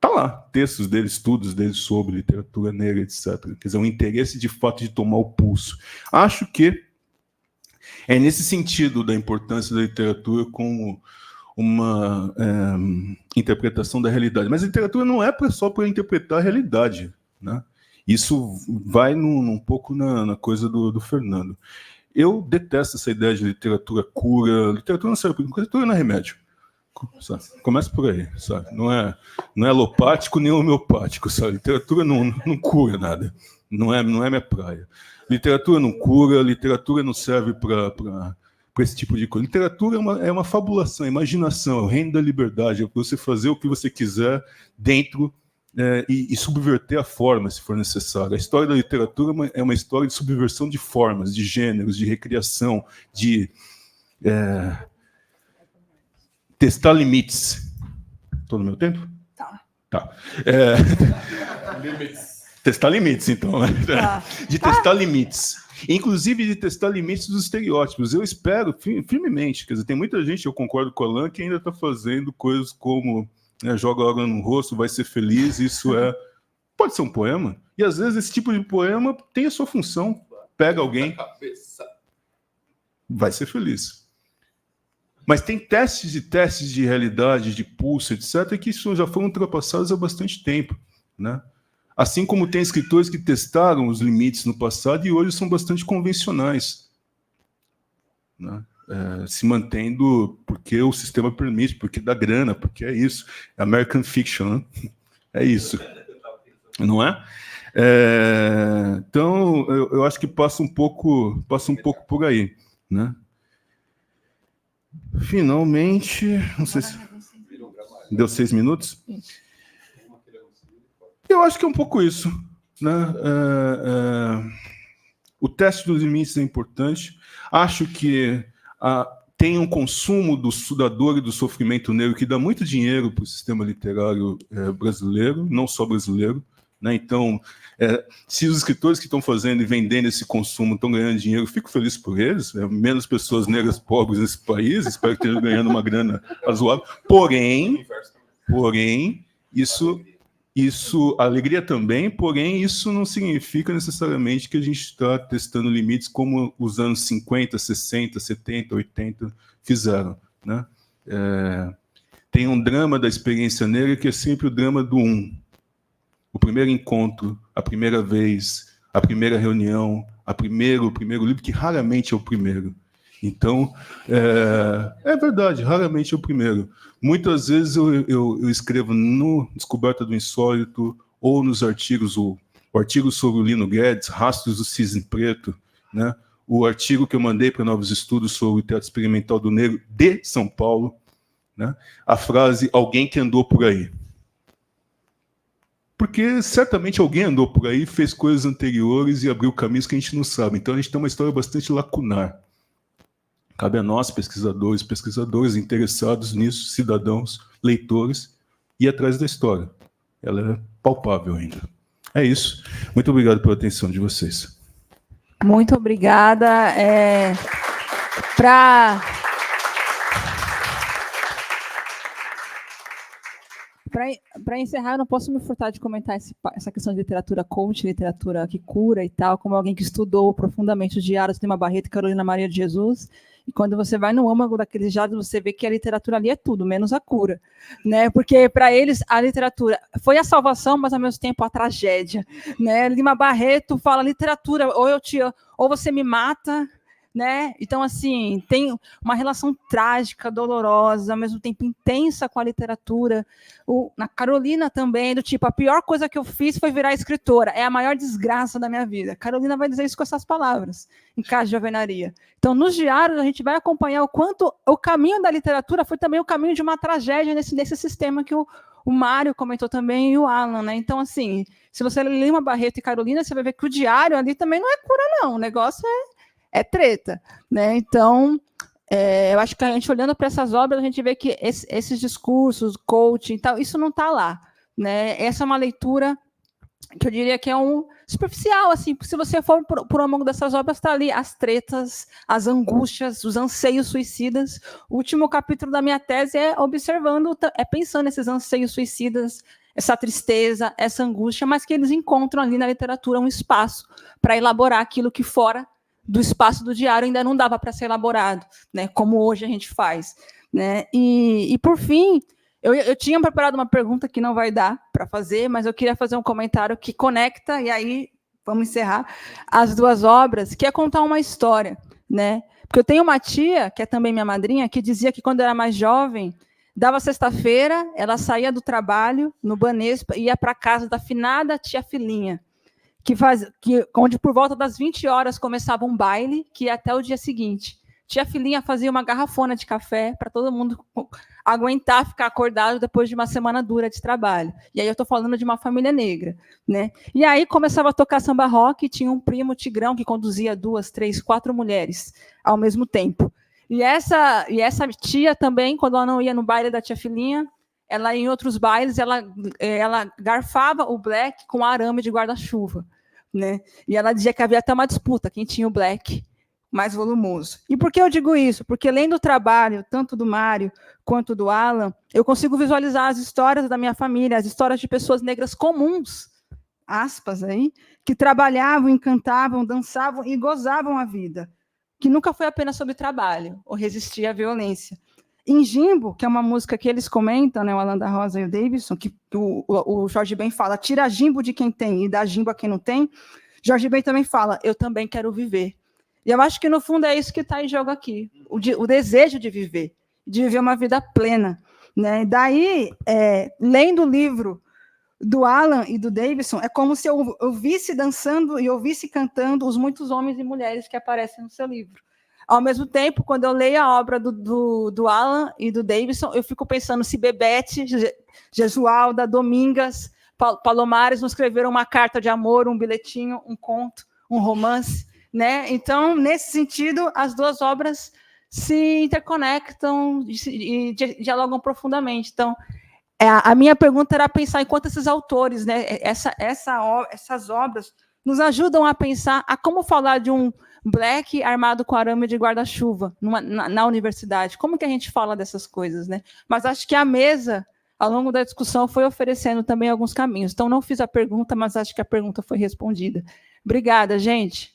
tá lá, textos dele, estudos dele sobre literatura negra, etc. Quer dizer, um interesse de fato de tomar o pulso. Acho que é nesse sentido da importância da literatura como uma interpretação da realidade. Mas a literatura não é só para interpretar a realidade, né? Isso vai um pouco na coisa do Fernando. Eu detesto essa ideia de literatura cura. Literatura não serve, literatura não é remédio. Sabe? Começa por aí, sabe? Não é alopático nem homeopático, sabe? Literatura não cura nada, não é minha praia. Literatura não cura, literatura não serve para esse tipo de coisa. Literatura é uma fabulação, é imaginação, é o reino da liberdade, é você fazer o que você quiser dentro e subverter a forma, se for necessário. A história da literatura é uma história de subversão de formas, de gêneros, de recriação, de testar limites. Estou no meu tempo? Tá. Testar limites, então. Tá. De testar limites. inclusive de testar limites dos estereótipos. Eu espero firmemente, quer dizer, tem muita gente, eu concordo com o Alan, que ainda está fazendo coisas como, né, joga água no rosto, vai ser feliz, isso pode ser um poema, e às vezes esse tipo de poema tem a sua função, pega alguém, vai ser feliz. Mas tem testes e testes de realidade, de pulso, etc., que isso já foram ultrapassados há bastante tempo, né? Assim como tem escritores que testaram os limites no passado e hoje são bastante convencionais, né? Se mantendo porque o sistema permite, porque dá grana, porque é isso. É American Fiction, né? É isso. Não é? Então, eu acho que passa um pouco por aí, né? Finalmente, não sei se deu 6 minutos. Eu acho que é um pouco isso, né? O teste dos limites é importante. Acho que tem um consumo da dor e do sofrimento negro que dá muito dinheiro para o sistema literário brasileiro, não só brasileiro, né? Então, se os escritores que estão fazendo e vendendo esse consumo estão ganhando dinheiro, fico feliz por eles. Menos pessoas negras pobres nesse país, espero que estejam ganhando uma grana razoável. Porém, isso, alegria também, porém, isso não significa necessariamente que a gente está testando limites como os anos 50, 60, 70, 80 fizeram, né? Tem um drama da experiência negra que é sempre o drama do o primeiro encontro, a primeira vez, a primeira reunião, o primeiro livro, que raramente é o primeiro. Então, é verdade, raramente é o primeiro. Muitas vezes eu escrevo no Descoberta do Insólito ou nos artigos, o artigo sobre o Lino Guedes, Rastros do Cisne Preto, né? O artigo que eu mandei para Novos Estudos sobre o Teatro Experimental do Negro de São Paulo, né? A frase, alguém que andou por aí. Porque certamente alguém andou por aí, fez coisas anteriores e abriu caminhos que a gente não sabe. Então a gente tem uma história bastante lacunar. Cabe a nós, pesquisadores interessados nisso, cidadãos, leitores, ir atrás da história. Ela é palpável ainda. É isso. Muito obrigado pela atenção de vocês.
Muito obrigada. Para encerrar, eu não posso me furtar de comentar essa questão de literatura coach, literatura que cura e tal, como alguém que estudou profundamente os diários de Lima Barreto e Carolina Maria de Jesus. E quando você vai no âmago daqueles diários, você vê que a literatura ali é tudo, menos a cura, né? Porque para eles a literatura foi a salvação, mas ao mesmo tempo a tragédia, né? Lima Barreto fala literatura, ou você me mata, né? Então, assim, tem uma relação trágica, dolorosa, ao mesmo tempo intensa com a literatura. Na Carolina também, do tipo, a pior coisa que eu fiz foi virar escritora, é a maior desgraça da minha vida. Carolina vai dizer isso com essas palavras, em Casa de Alvenaria. Então, nos diários, a gente vai acompanhar o quanto o caminho da literatura foi também o caminho de uma tragédia nesse sistema que o Mário comentou também e o Alan, né? Então, assim, se você lê Lima Barreto e Carolina, você vai ver que o diário ali também não é cura, não. O negócio é treta, né? Então, eu acho que a gente olhando para essas obras, a gente vê que esses discursos, coaching e tal, isso não está lá, né? Essa é uma leitura que eu diria que é superficial, assim, porque se você for por âmago dessas obras, está ali as tretas, as angústias, os anseios suicidas. O último capítulo da minha tese é pensando nesses anseios suicidas, essa tristeza, essa angústia, mas que eles encontram ali na literatura um espaço para elaborar aquilo que fora do espaço do diário ainda não dava para ser elaborado, né, como hoje a gente faz, né? E por fim, eu tinha preparado uma pergunta que não vai dar para fazer, mas eu queria fazer um comentário que conecta, e aí vamos encerrar, as duas obras, que é contar uma história, né? Porque eu tenho uma tia, que é também minha madrinha, que dizia que quando era mais jovem, dava sexta-feira, ela saía do trabalho no Banespa e ia para a casa da finada tia Filinha, onde por volta das 20 horas começava um baile, que ia até o dia seguinte. Tia Filinha fazia uma garrafona de café para todo mundo aguentar ficar acordado depois de uma semana dura de trabalho. E aí eu estou falando de uma família negra, né? E aí começava a tocar samba rock, e tinha um primo Tigrão que conduzia 2, 3, 4 mulheres ao mesmo tempo. E essa tia também, quando ela não ia no baile da tia Filinha, ela ia em outros bailes, ela garfava o black com arame de guarda-chuva, né? E ela dizia que havia até uma disputa, quem tinha o black mais volumoso. E por que eu digo isso? Porque lendo o trabalho, tanto do Mário quanto do Alan, eu consigo visualizar as histórias da minha família, as histórias de pessoas negras comuns, aspas aí, que trabalhavam, encantavam, dançavam e gozavam a vida, que nunca foi apenas sobre trabalho ou resistir à violência. Em Jimbo, que é uma música que eles comentam, né, o Alan da Rosa e o Davidson, que o Jorge Ben fala, tira Jimbo de quem tem e dá Jimbo a quem não tem, Jorge Ben também fala, eu também quero viver. E eu acho que, no fundo, é isso que está em jogo aqui, o desejo de viver uma vida plena, né? E daí, lendo o livro do Alan e do Davidson, é como se eu ouvisse dançando e ouvisse cantando os muitos homens e mulheres que aparecem no seu livro. Ao mesmo tempo, quando eu leio a obra do Alan e do Davidson, eu fico pensando se Bebete, Jesualda, Domingas, Palomares não escreveram uma carta de amor, um bilhetinho, um conto, um romance, né? Então, nesse sentido, as duas obras se interconectam e dialogam profundamente. Então, a minha pergunta era pensar em quanto esses autores, né, essas obras, nos ajudam a pensar a como falar de um black armado com arame de guarda-chuva na universidade. Como que a gente fala dessas coisas, né? Mas acho que a mesa, ao longo da discussão, foi oferecendo também alguns caminhos. Então, não fiz a pergunta, mas acho que a pergunta foi respondida. Obrigada, gente.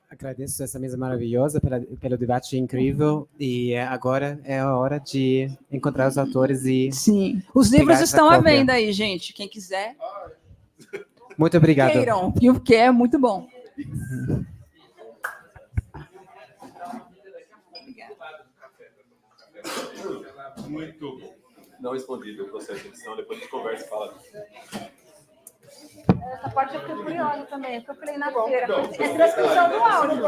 Agradeço essa mesa maravilhosa pelo debate incrível e agora é a hora de encontrar os autores e
sim, os livros estão à venda aí, gente. Quem quiser.
Muito obrigado.
Queiram, porque é muito bom.
Muito não respondido o processo de edição, depois a gente conversa e fala.
Essa parte eu fiquei curiosa também, porque eu falei na feira. É transcrição do áudio.